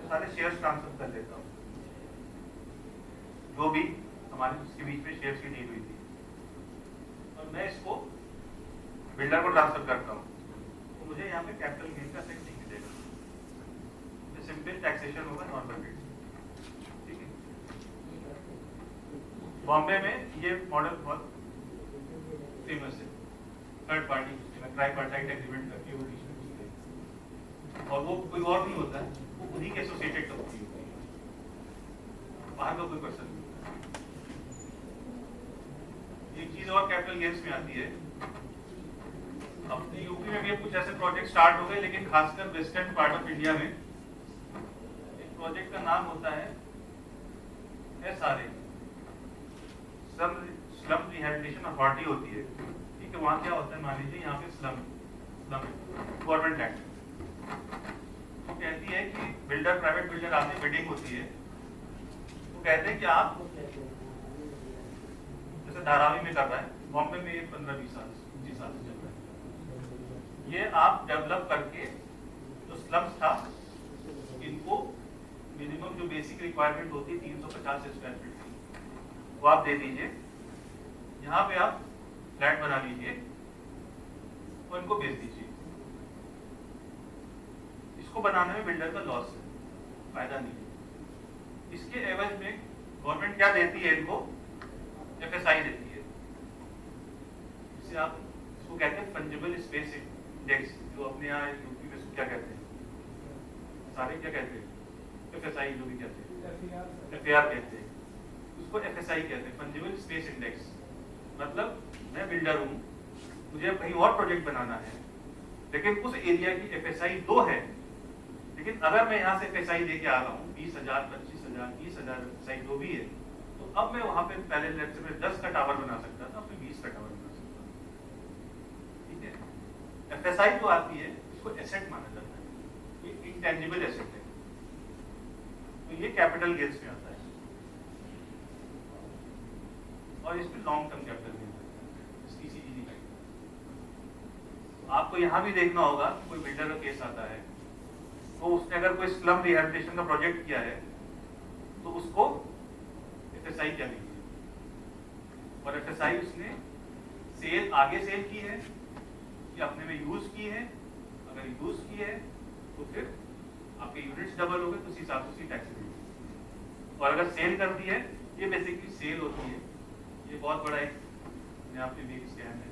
सारे शेयर्स ट्रांसफर कर लेता हूँ, जो भी हमारे उसके बीच में शेयर्स की डील हुई थी, और मैं इसको बिल्डर को ट्रांसफर करता हूँ, तो मुझे यहाँ पे कैपिटल गेन का इफेक्ट नहीं मिलेगा, सिंपल टैक्सेशन होगा नॉर्मल रेट। ठीक है, बॉम्बे में ये मॉडल बहुत फेमस है, थर्ड पार्टी ट्राइपार्टाइट एग्रीमेंट करके वो बीच में घुसते हैं, और वो कोई और नहीं होता है, वो उन्हीं के एसोसिएटेड कंपनी होती है, बाहर का कोई पर्सन नहीं होता है। एक चीज और कैपिटल गेन्स में आती है, अब यूपी में भी अब कुछ ऐसे प्रोजेक्ट स्टार्ट हो गए, लेकिन खासकर वेस्टर्न पार्ट ऑफ इंडिया में एक प्रोजेक्ट का नाम होता है SRA, स्लम रिहैबिलिटेशन अथॉरिटी होती है। ठीक है, वहाँ क्या होता है, मान लीजिए यहाँ पे स्लम गवर्नमेंट लैंड, तो कहती है कि बिल्डर, प्राइवेट बिल्डर आते, बिल्डिंग होती है, तो कहते हैं कि आप जैसे धारावी में कर रहा है, बॉम्बे में ये 15-20 साल 25 साल से चल रहा है, ये आप डेवलप करके जो स्लम्स था इनको मिनिमम जो बेसिक रिक्वायरमेंट होती है 350 स्क्वायर फीट की, वो आप दे दीजिए, यहाँ पे आप फ्लैट बना लीजिए और इनको बेच दीजिए। इसको बनाने में बिल्डर का लॉस है, फायदा नहीं है। इसके एवज में गवर्नमेंट क्या देती है, इनको FSI देती है, जिसे आप इसको कहते हैं फंजिबल स्पेस इंडेक्स, जो अपने यहाँ यूपी में क्या कहते हैं, सारे क्या कहते हैं, FSI जो भी कहते हैं, FAR कहते हैं, उसको FSI कहते हैं, फंजिबल स्पेस इंडेक्स। मतलब मैं बिल्डर हूँ, मुझे कहीं और प्रोजेक्ट बनाना है, लेकिन उस एरिया की FSI 2 है, लेकिन अगर मैं यहाँ से FSI लेके आ रहा हूँ 20,000, 25,000, 30,000 FSI जो भी है, तो अब मैं वहां पे पहले लेट से मैं 10 का टावर बना सकता था, अब मैं 20 का टावर बना सकता हूँ। ठीक है, FSI जो आती है इसको एसेट माना जाता है, ये इंटेंजिबल एसेट है, तो ये कैपिटल गेन्स में आता है, और इसमें लॉन्ग टर्म कैपिटल गेन इसकी CGD का। आपको यहाँ भी देखना होगा, कोई बिल्डर का केस आता है, तो उसने अगर कोई स्लम रिहैबिलिटेशन का प्रोजेक्ट किया है, तो उसको FSI क्या लीजिए, और FSI उसने आगे सेल की है या अपने में यूज की है, अगर यूज की है तो फिर आपके यूनिट्स डबल हो गए, तो उस हिसाब से उसकी टैक्स देगी, और अगर सेल कर दी है, ये बेसिकली सेल होती है, ये बहुत बड़ा एक अपने आप में भी स्कैम है।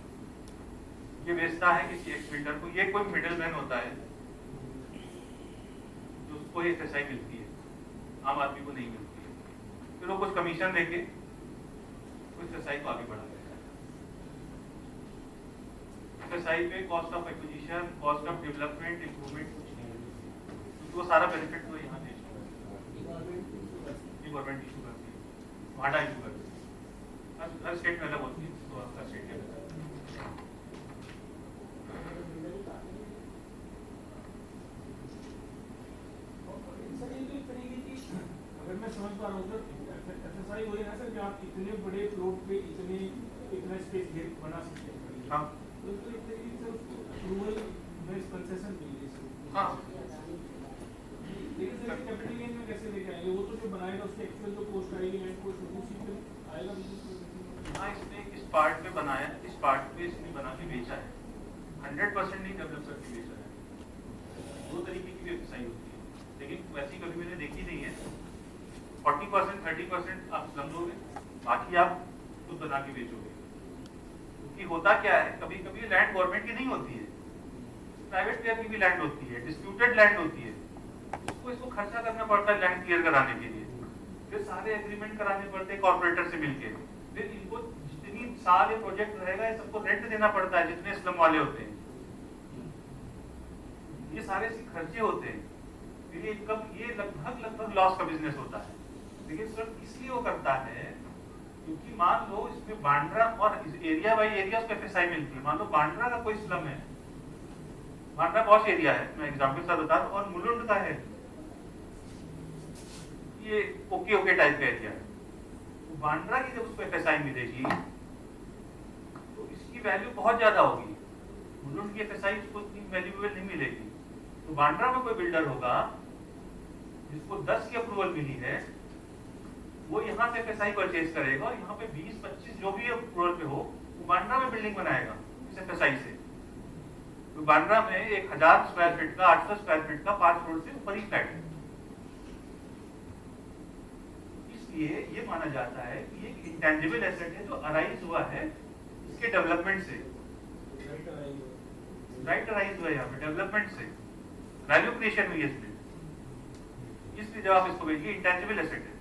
ये बेचता है किसी एक बिल्डर को, ये कोई मिडिल मैन होता है जो उसको FSI मिलती है, आम आदमी को नहीं मिलती है, फिर वो कुछ कमीशन देके कुछ FSI को आगे बढ़ा देता है। FSI पे cost of acquisition, cost of development, improvement कुछ नहीं है, क्योंकि वो सारा बेनिफिट तो यहाँ दे चुका है, गवर्नमेंट इशू करती है, वाडा इशू करती है, हर स्टेट में अलग होती है, तो हर स्टेट के अलग।
अगर मैं समझ पा रहा हूँ सर, FSI वही है सर कि आप इतने बड़े प्लॉट पे इतना स्पेस बना सकते हैं।
हाँ,
तो एक तरीके से उसको अप्रूवल में कंसेशन मिल गई सर।
हाँ,
लेकिन सर कैपिटल गेन में कैसे लेके आएंगे, वो तो जो बनाएगा उसकी एक्चुअल जो पोस्ट आएगी, लैंड पोस्ट उसी पे आएगा बिजनेस।
हाँ, इसने इस पार्ट पे बनाया, इस पार्ट पे इसने बना के बेचा है, 100% नहीं डेवलप करके बेचा है। 2 तरीके की FSI होती है, लेकिन वैसी कभी मैंने देखी नहीं है। 40%, 30% आप स्लम दोगे, बाकी आप खुद बना के बेचोगे। क्योंकि होता क्या है, कभी कभी लैंड गवर्नमेंट की नहीं होती है, प्राइवेट प्लेयर की भी लैंड होती है, डिस्प्यूटेड लैंड होती है, इसको खर्चा करना पड़ता है लैंड क्लियर कराने के लिए, फिर सारे एग्रीमेंट कराने पड़ते हैं कॉर्पोरेटर से मिलके, फिर इनको जितनी साल ये प्रोजेक्ट रहेगा ये सबको रेंट देना पड़ता है, जितने स्लम वाले होते हैं, ये सारे खर्चे होते हैं, फिर ये लगभग लॉस का बिजनेस होता है। लेकिन सर इसलिए वो करता है क्योंकि मान लो इसमें बांद्रा और एरिया बाई एरिया उसको FSI मिलती है। मान लो बांद्रा का कोई स्लम है, बांद्रा पॉश एरिया है, मैं एग्जाम्पल से बता रहा हूँ, और मुलुंड का है ये ओके टाइप का एरिया है, तो बांद्रा की जब उसको FSI मिलेगी तो इसकी वैल्यू बहुत ज्यादा होगी, मुलुंड की FSI उसको इतनी वैल्यूएबल नहीं मिलेगी। तो बांद्रा में कोई बिल्डर होगा जिसको 10 की अप्रूवल मिली है, वो यहाँ से FSI परचेज करेगा और यहाँ पे 20-25 जो भी अप्रूवल पे हो वो बांद्रा में बिल्डिंग बनाएगा इस FSI से, तो बांद्रा में 1000 स्क्वायर फीट का 800 स्क्वायर फीट का 5 करोड़ से ऊपर ही फ्लैट है। इसलिए ये माना जाता है कि ये इंटेंजिबल एसेट है जो अराइज हुआ है इसके डेवलपमेंट से, राइट अराइज हुआ है यहाँ पे डेवलपमेंट से, वैल्यू क्रिएशन हुई है इसमें। इसलिए जब आप इसको भेजिए इंटेंजिबल एसेट है।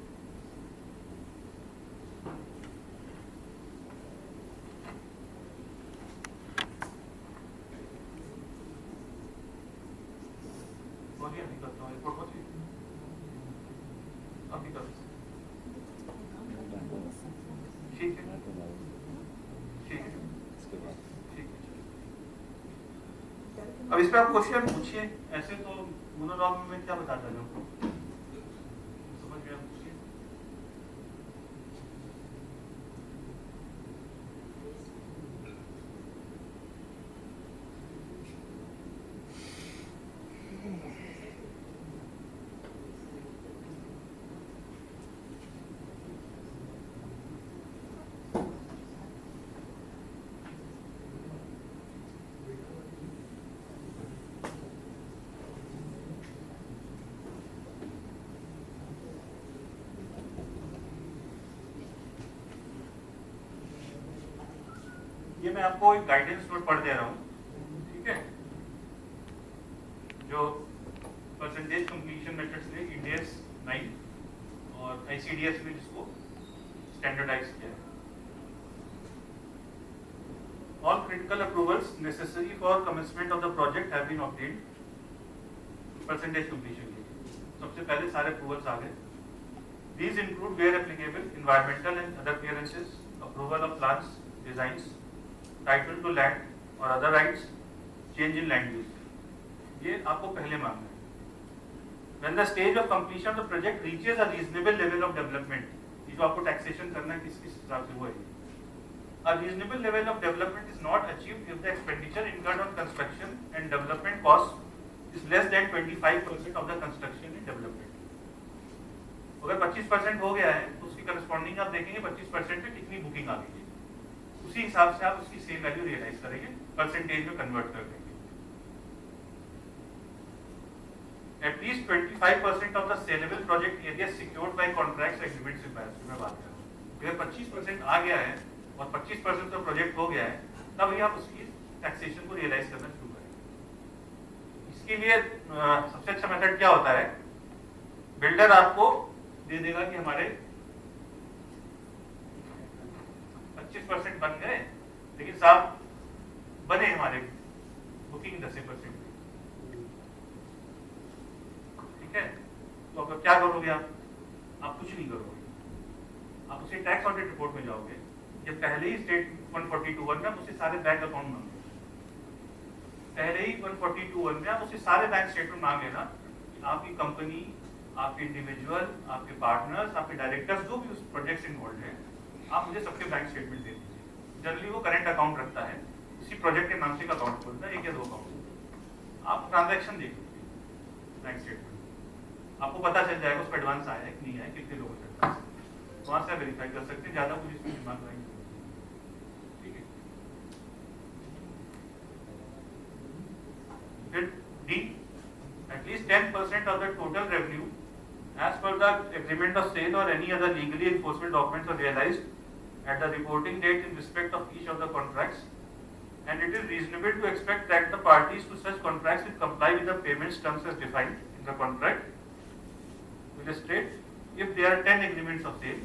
बोलिए, नहीं करता हूँ रिपोर्ट होती अभी कर ठीक है, ठीक है, ठीक है। अब इस पे आप क्वेश्चन पूछिए, ऐसे तो मोनोलॉग में क्या बताता जाऊँ, समझ गया, पूछिए। ये मैं आपको एक गाइडेंस नोट पढ़ दे रहा हूँ, ठीक है, जो परसेंटेज कंप्लीशन मेथड्स ने इंडियस 9 और आईसीडीएस ने जिसको स्टैंडर्डाइज किया है। All critical approvals necessary for commencement of the project have been obtained. Percentage completion के लिए सबसे पहले सारे approvals आ गए। These include where applicable environmental and other clearances, approval of plans, designs, title to land or other rights, change in land use. ये आपको पहले मांगना है। When the stage of completion of the project reaches a reasonable level of development, ये जो आपको taxation करना है किस हिसाब से हुआ है। A reasonable level of development is not achieved if the expenditure incurred on construction and development cost is less than 25% of the construction and development. अगर 25% हो गया है तो उसकी करस्पॉन्डिंग आप देखेंगे 25% में कितनी बुकिंग आ गई है, उसी हिसाब से आप उसकी सेम वैल्यू रियलाइज करेंगे, परसेंटेज में कन्वर्ट कर देंगे। At least 25% of the saleable project area secured by contracts agreements with buyers, मैं बात कर रहा हूँ। अगर 25% आ गया है और 25% तो प्रोजेक्ट हो गया है, तब ही आप उसकी टैक्सेशन को रियलाइज करना शुरू करें। इसके लिए सबसे अच्छा मेथड क्या होता है, बिल्डर आपको दे देगा कि हमारे 25% बन गए, लेकिन साहब बने हमारे बुकिंग 10%, ठीक है, तो अब क्या करोगे आप कुछ नहीं करोगे, आप उसे टैक्स ऑडिट रिपोर्ट में जाओगे, जब पहले ही स्टेट 142(1) में आप उसे सारे बैंक अकाउंट मांगे, पहले ही 142(1) में आप उसे सारे बैंक स्टेटमेंट मांग लेना कि आपकी कंपनी, आपके इंडिविजुअल, आपके पार्टनर्स, आपके डायरेक्टर्स जो भी उस प्रोजेक्ट से इन्वॉल्व हैं, आप मुझे सबके बैंक स्टेटमेंट दे दीजिए। जनरली वो करंट अकाउंट रखता है, उसी प्रोजेक्ट के नाम से एक अकाउंट खोलता है, 1 या 2 अकाउंट, आप ट्रांजैक्शन देख लीजिए बैंक स्टेटमेंट, आपको पता चल जाएगा उसका एडवांस आया है कि नहीं आया, कितने लोगों से एडवांस, वहां से वेरीफाई कर सकते हैं, ज्यादा कुछ इसमें दिमाग लगाएंगे। D, at least 10% of the total revenue as per the agreement of sale or any other legally enforceable documents are realized at the reporting date in respect of each of the contracts, and it is reasonable to expect that the parties to such contracts will comply with the payments terms as defined in the contract. Will state if there are 10 agreements of sale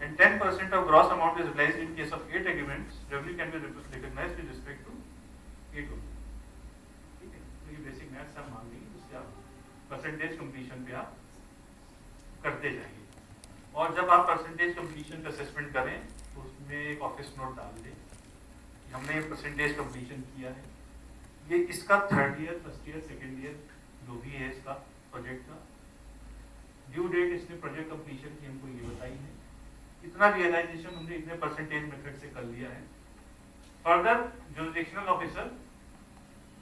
and 10% of gross amount is realized in case of 8 agreements, revenue can be recognized with respect to 8 only. Basic maths हम मान लेंगे, उससे आप परसेंटेज कंप्लीशन पे आप करते जाइए, और जब आप परसेंटेज कंप्लीशन का असेसमेंट करें तो उसमें एक ऑफिस नोट डाल दें कि हमने परसेंटेज कंप्लीशन किया है, ये इसका 3rd year, 1st year, 2nd year जो भी है इसका प्रोजेक्ट का ड्यू डेट इसने प्रोजेक्ट कंप्लीशन की हमको ये बताई है, इतना रियलाइजेशन हमने इतने परसेंटेज मेथड से कर लिया है। फर्दर जुरिडिक्शनल ऑफिसर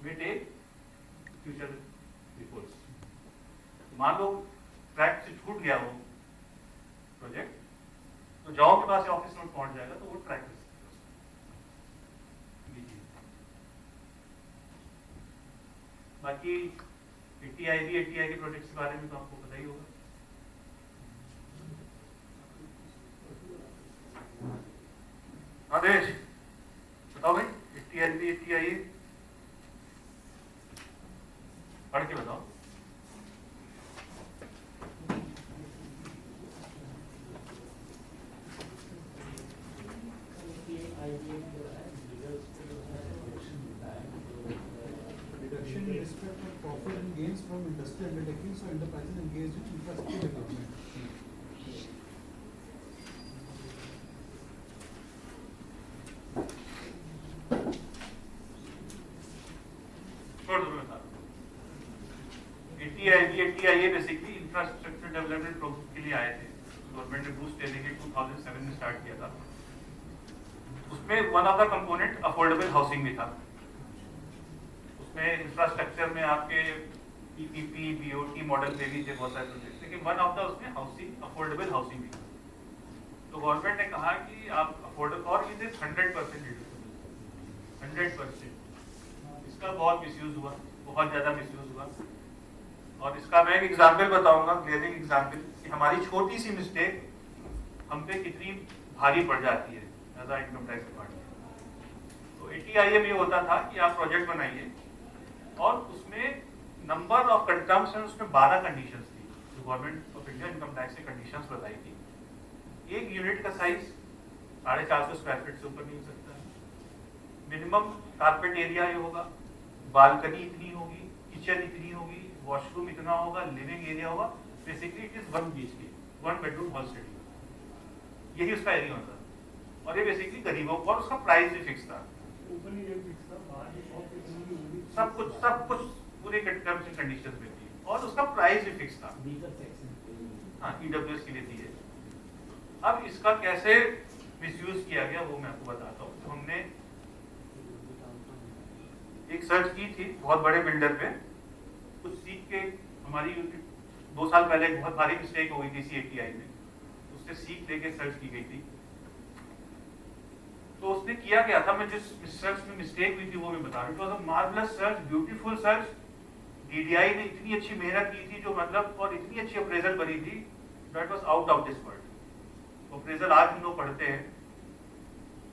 वे टेक फ्यूचर रिपोर्ट्स। मान लो ट्रैक से छूट गया वो प्रोजेक्ट, तो जाओ के पास ऑफिस नोट पहुंच जाएगा तो वो ट्रैक बाकी ATI के प्रोजेक्ट्स के बारे में तो आपको पता ही होगा। आदेश बताओ भाई, ATI पढ़ के बताओ।
Reduction in respect of profit and gains from industrial undertakings or enterprises engaged in infrastructure development.
छोड़ दो, मैं बता रहा हूँ। ATI basically infrastructure development programme के लिए आए थे। गवर्नमेंट ने बूस्ट देने के 2007 में स्टार्ट किया था। उसमें one of the component affordable housing भी था। उसमें इंफ्रास्ट्रक्चर में आपके PPP BOT मॉडल पे भी थे बहुत सारे प्रोजेक्ट, लेकिन वन ऑफ द उसमें हाउसिंग अफोर्डेबल हाउसिंग भी था। तो गवर्नमेंट ने कहा कि आप अफोर्डेबल, और ये 100% 100%। इसका बहुत मिसयूज हुआ, बहुत ज्यादा मिसयूज हुआ। और इसका मैं एक एग्जाम्पल बताऊंगा, ग्लेरिंग एग्जाम्पल, कि हमारी छोटी सी मिस्टेक हम पे कितनी भारी पड़ जाती है as a income tax department. तो ATI में ये होता था कि आप प्रोजेक्ट बनाइए और उसमें नंबर ऑफ टर्म्स, उसमें 12 कंडीशंस थी जो government of India income tax ने कंडीशंस बताई थी। एक यूनिट का साइज 450 स्क्वायर फीट से ऊपर नहीं हो सकता है। मिनिमम कारपेट एरिया ये होगा, बालकनी इतनी होगी, किचन इतनी होगी, वॉशरूम इतना होगा, लिविंग एरिया होगा। Basically it is 1 BHK, 1 bedroom hall study, यही उसका एरिया होता है। और ये बेसिकली गरीबों को, और उसका प्राइस भी फिक्स था।
ऊपर ही रेट फिक्स था, बाहर की शॉप पे कहीं भी होगी।
सब कुछ पूरे टर्म्स एंड कंडीशंस में थी, और उसका प्राइस भी फिक्स था। हाँ, EWS के लिए थी ये। अब इसका कैसे मिसयूज किया गया वो मैं आपको बताता हूँ। तो हमने एक सर्च की थी बहुत बड़े बिल्डर पे, कुछ सीख के हमारी 2 साल पहले एक बहुत भारी मिस्टेक हो गई थी ATI में, उससे सीख लेके सर्च की गई थी। तो उसने किया क्या था, मैं जिस सर्च में मिस्टेक हुई थी वो मैं बता रहा हूँ। It was a marvellous search, beautiful search. DDI ने इतनी अच्छी मेहनत की थी जो मतलब, और इतनी अच्छी अप्रेजल बनी थी, that was out of this world. Appraisal आज हम लोग पढ़ते हैं,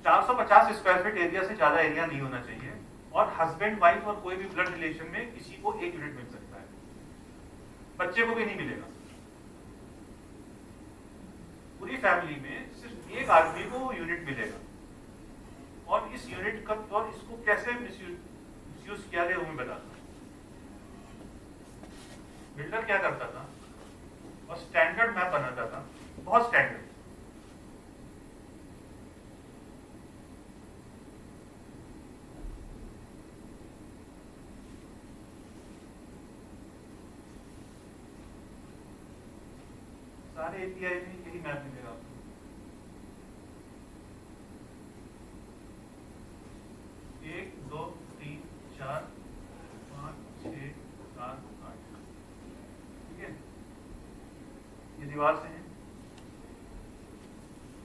450 स्क्वायर फीट एरिया से ज्यादा एरिया नहीं होना चाहिए, और हस्बैंड वाइफ और कोई भी ब्लड रिलेशन में किसी को 1 यूनिट मिल सकता है, बच्चे को भी नहीं मिलेगा। पूरी फैमिली में सिर्फ एक आदमी को यूनिट मिलेगा। और इस यूनिट का, और इसको कैसे मिसयूज किया गया वो मैं बताता हूँ। बिल्डर क्या करता था, और स्टैंडर्ड मैप बनाता था, बहुत स्टैंडर्ड। सारे ATI में यही मैप मिलेगा आपको। एक, दो, तीन, चार, 5, 6, 7, 8, ठीक है। ये दीवार से है,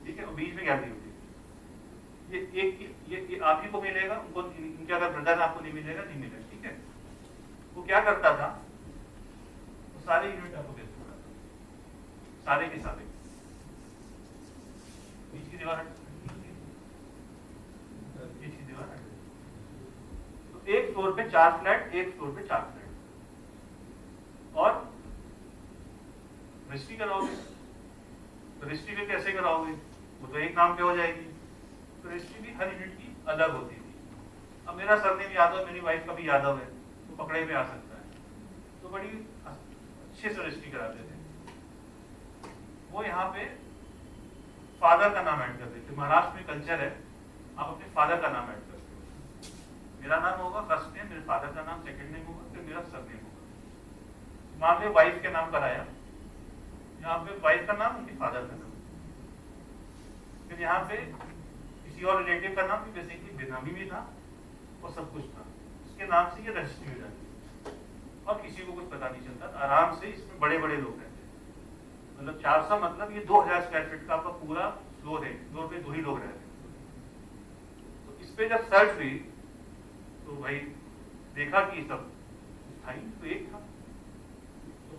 ठीक है, और बीच में गैलरी होती है। ये आप ही को मिलेगा, उनको, इनके अगर ब्रदर आपको नहीं मिलेगा, नहीं मिलेगा, ठीक है। वो क्या करता था, वो सारे यूनिट आपको दे देता था, सारे के सारे। बीच की दीवार एक फ्लोर पे 4 फ्लैट, एक फ्लोर पे 4 फ्लैट। और रजिस्ट्री कराओगे, तो रजिस्ट्री भी कैसे कराओगे, वो तो एक नाम पे हो जाएगी। तो रजिस्ट्री भी हर यूनिट की अलग होती थी। अब मेरा सरनेम यादव, मेरी वाइफ का भी यादव है, तो पकड़े में आ सकता है, तो बड़ी अच्छे से रजिस्ट्री कराते थे। वो यहाँ पे फादर का नाम ऐड कर देते। महाराष्ट्र में कल्चर है, आप अपने फादर का नाम ऐड करते हो। मेरा नाम होगा फर्स्ट नेम, मेरे फादर का नाम सेकंड नेम होगा, फिर मेरा सरनेम होगा। मान लो वाइफ के नाम कराया, यहाँ पे वाइफ का नाम, उनके फादर का नाम, फिर यहाँ पे किसी और रिलेटिव का नाम, बेसिकली बेनामी भी था और सब कुछ था, उसके नाम से ये रजिस्ट्री हो जाती है और किसी को कुछ पता नहीं चलता। आराम से इसमें बड़े बड़े लोग रहते हैं, मतलब 400, मतलब ये 2000 स्क्वायर फीट का आपका पूरा फ्लोर है, फ्लोर पे 2 ही लोग रहते हैं। तो इस पे जब सर्च हुई तो भाई देखा कि सब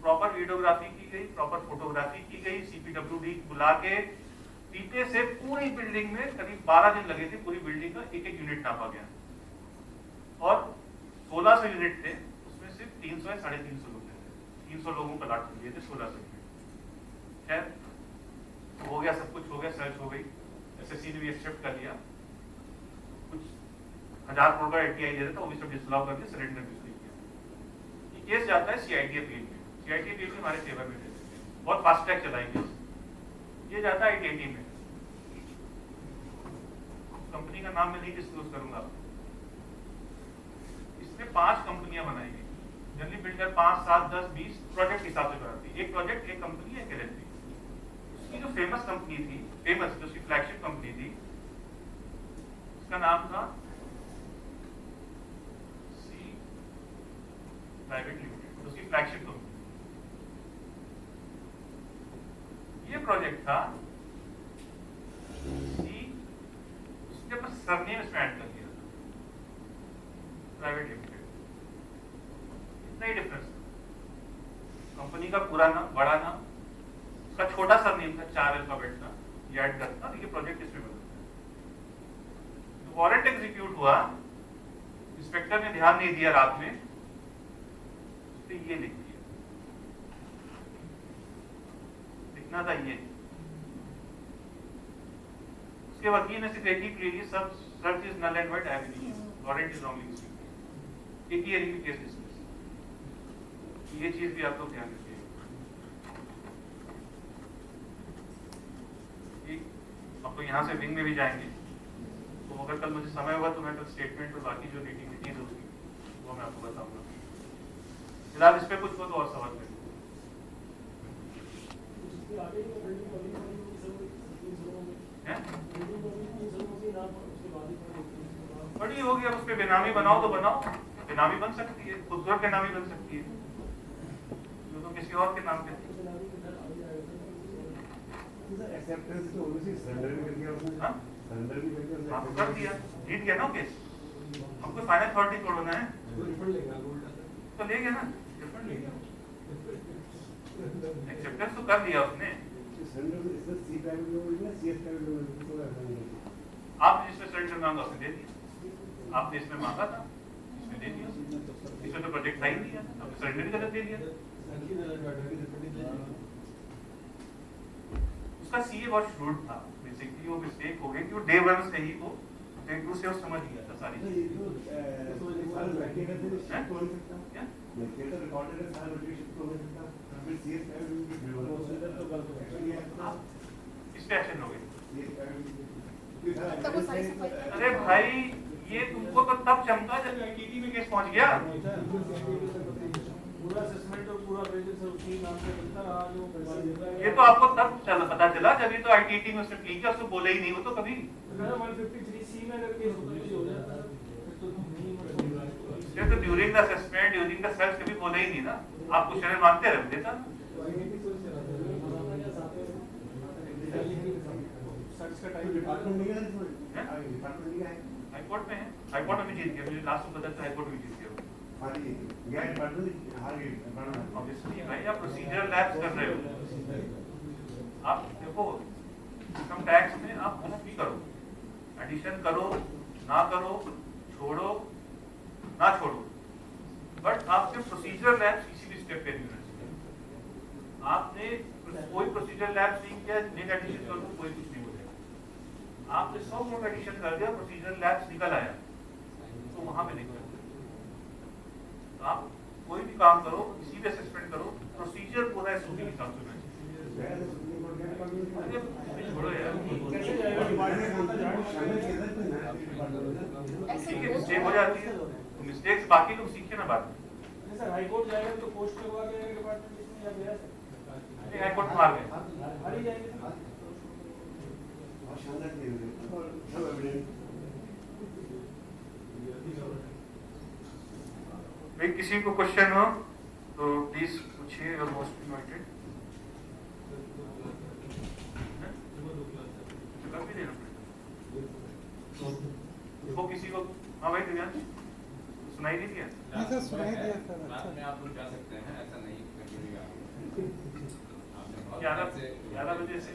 प्रॉपर वीडियोग्राफी की गई, प्रॉपर फोटोग्राफी की गई, CPWD बुला के पीपे से पूरी बिल्डिंग में करीब 12 दिन लगे थे, पूरी बिल्डिंग का एक एक यूनिट नापा गया और 1600 यूनिट थे, उसमें सिर्फ 300 या 350 लोग थे, 300 लोगों को लाट दिए थे 1600 यूनिट। खैर हो गया, सब कुछ हो गया, सर्च हो गई, SSC ने भी एक्सेप्ट कर लिया, कुछ 1000 करोड़ का ATI दे रहा था, वो भी सब डिसअलाउ करके सरेंडर भी नहीं किया। ये केस जाता है CIT अपील में, CIT अपील में हमारे फेवर में थे, बहुत फास्ट ट्रैक चलाई केस। ये जाता है ITT में, कंपनी का नाम मैं नहीं डिस्क्लोज करूंगा। इसमें 5 कंपनियां बनाई गई, जनरली बिल्डर 5, 7, 10, 20 प्रोजेक्ट हिसाब से बनाती है, एक प्रोजेक्ट एक कंपनी एक LLP। उसकी जो फेमस कंपनी थी, फेमस जो उसकी फ्लैगशिप कंपनी थी, उसका नाम था सी प्राइवेट लिमिटेड, उसकी फ्लैगशिप कंपनी। ये प्रोजेक्ट था सी, उसके ऊपर सरनेम इसमें ऐड कर दिया था प्राइवेट लिमिटेड, इतना ही डिफरेंस था। कंपनी का पूरा नाम, बड़ा नाम, उसका छोटा सरनेम था, 4 अल्फाबेट का, ये ऐड करता, ये प्रोजेक्ट इसमें बदलता है। तो वारंट एग्जीक्यूट हुआ, इंस्पेक्टर ने ध्यान नहीं दिया रात में, उसने ये लिख दिया, लिखना था ये। उसके वकील ने सिर्फ एक ही प्ले ली, सब search is null and void evidence, warrant is wrongly issued, एक ही एरिंग केस डिसमिस। ये चीज भी आप लोग ध्यान रखिए। अब तो यहाँ से विंग में भी जाएंगे, तो अगर कल मुझे समय होगा तो मैं कल स्टेटमेंट और बाकी जो नीति होगी वो मैं आपको बताऊंगा। फिलहाल इस पे कुछ हो तो और सवाल करें। बड़ी होगी, अब उस पे बेनामी बनाओ तो बनाओ, बेनामी बन सकती है, खुदगर्भ बेनामी बन सकती है, जो तो किसी और के नाम पे।
एक्सेप्टेंस तो obviously surrender भी कर दिया उसने,
हाँ?
surrender भी कर दिया उसने,
हाँ, तो कर दिया, जीत गया ना केस। हमको फाइनल अथॉरिटी छोड़ना है
रिफंड लेगा गोल्ड
तो ले गया ना, रिफंड ले गया, एक्सेप्टेंस तो कर दिया उसने।
surrender तो इसमें C प्राइवेट लिमिटेड में CS प्राइवेट लिमिटेड को ऐसा नहीं है।
आपने जिसमें सरेंडर मांगा उसने दे दिया, आपने इसमें मांगा था इसमें दे दिया, इसमें तो प्रोजेक्ट था ही नहीं है, आपने सरेंडर की तरफ दे दिया। उसका सीए बहुत श्रूड था, बेसिकली वो मिस्टेक हो गई कि वो डे वन से ही को डे टू से वो समझ गया था सारी
ये
चीजें।
जो सारे व्यक्तिगत से शिफ्ट हो नहीं सकता,
क्या?
व्यक्तिगत रिकॉर्डेड है, सारे व्यक्ति शिफ्ट हो नहीं सकता, फिर CS प्राइवेट लिमिटेड तो गलत हो गया।
इस पे एक्शन हो गई।
तब वो सारी सफाई कर-
अरे भाई ये तुमको तो तब चमका जब ITT में केस पहुंच गया।
पूरा असेसमेंट और पूरा पेज सर उसी नाम से बनता रहा जो
ये तो आपको तब पता चला जब ये तो ITT में उसने प्ली किया, उसको बोला ही नहीं वो तो कभी।
153C में अगर केस होता तो ये हो जाता फिर तो नहीं
इसलिए तो during the assessment, during the search कभी बोला ही नहीं ना, आप कुछ शरण मानते रह देता।
सर्च का टाइम
डिपार्टमेंट नहीं है इसमें, डिपार्टमेंट नहीं है,
हाई कोर्ट में है, हाई कोर्ट में भी जीत गया, मुझे लास्ट में पता था हाई कोर्ट में भी जीत गया।
हार गई, या डिपार्टमेंट हार गई, डिपार्टमेंट
ऑब्वियसली भाई आप प्रोसीजर लैप्स कर रहे हो, आप देखो इनकम टैक्स में आप कुछ भी करो, एडिशन करो ना करो, छोड़ो ना छोड़ो, बट आपके प्रोसीजर लैप्स किसी भी स्टेप पे नहीं होना चाहिए। आपने कोई प्रोसीजर लैप्स नहीं किया, नेट एडिशन कर दो कोई कुछ नहीं हो जाएगा। आपने 100 करोड़ एडिशन कर दिया, प्रोसीजर लैप्स निकल आया तो वहां पे नहीं करते। आप कोई भी काम करो, किसी भी असेसमेंट करो, प्रोसीजर पूरा SOP के हिसाब से होना चाहिए। अरे छोड़ो यार, ठीक है मिस्टेक हो जाती है तो मिस्टेक्स बाकी लोग सीखे ना बाद में।
सर हाई कोर्ट जाएगा तो पोस्ट करवा के डिपार्टमेंट इसमें या गया सर
हाई कोर्ट मार गए,
हार ही जाएंगे
बहुत शानदार चीज है और सब एविडेंस
भाई किसी को क्वेश्चन हो तो प्लीज पूछिए, और मोस्ट इनवाइटेड। कर भी देना पड़ेगा वो किसी को। हाँ भाई दिव्यांश सुनाई नहीं दिया?
हाँ सर, सुनाई दिया सर, अच्छा।
रात में आप लोग जा सकते हैं, ऐसा नहीं कंटिन्यू
11 बजे से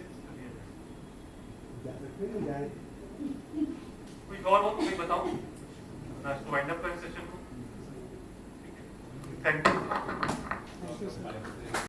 जा सकते हैं जाए
कोई और हो तो कोई बताओ, वाइंड अप करें सेशन को। Thank you.
Thank you, sir.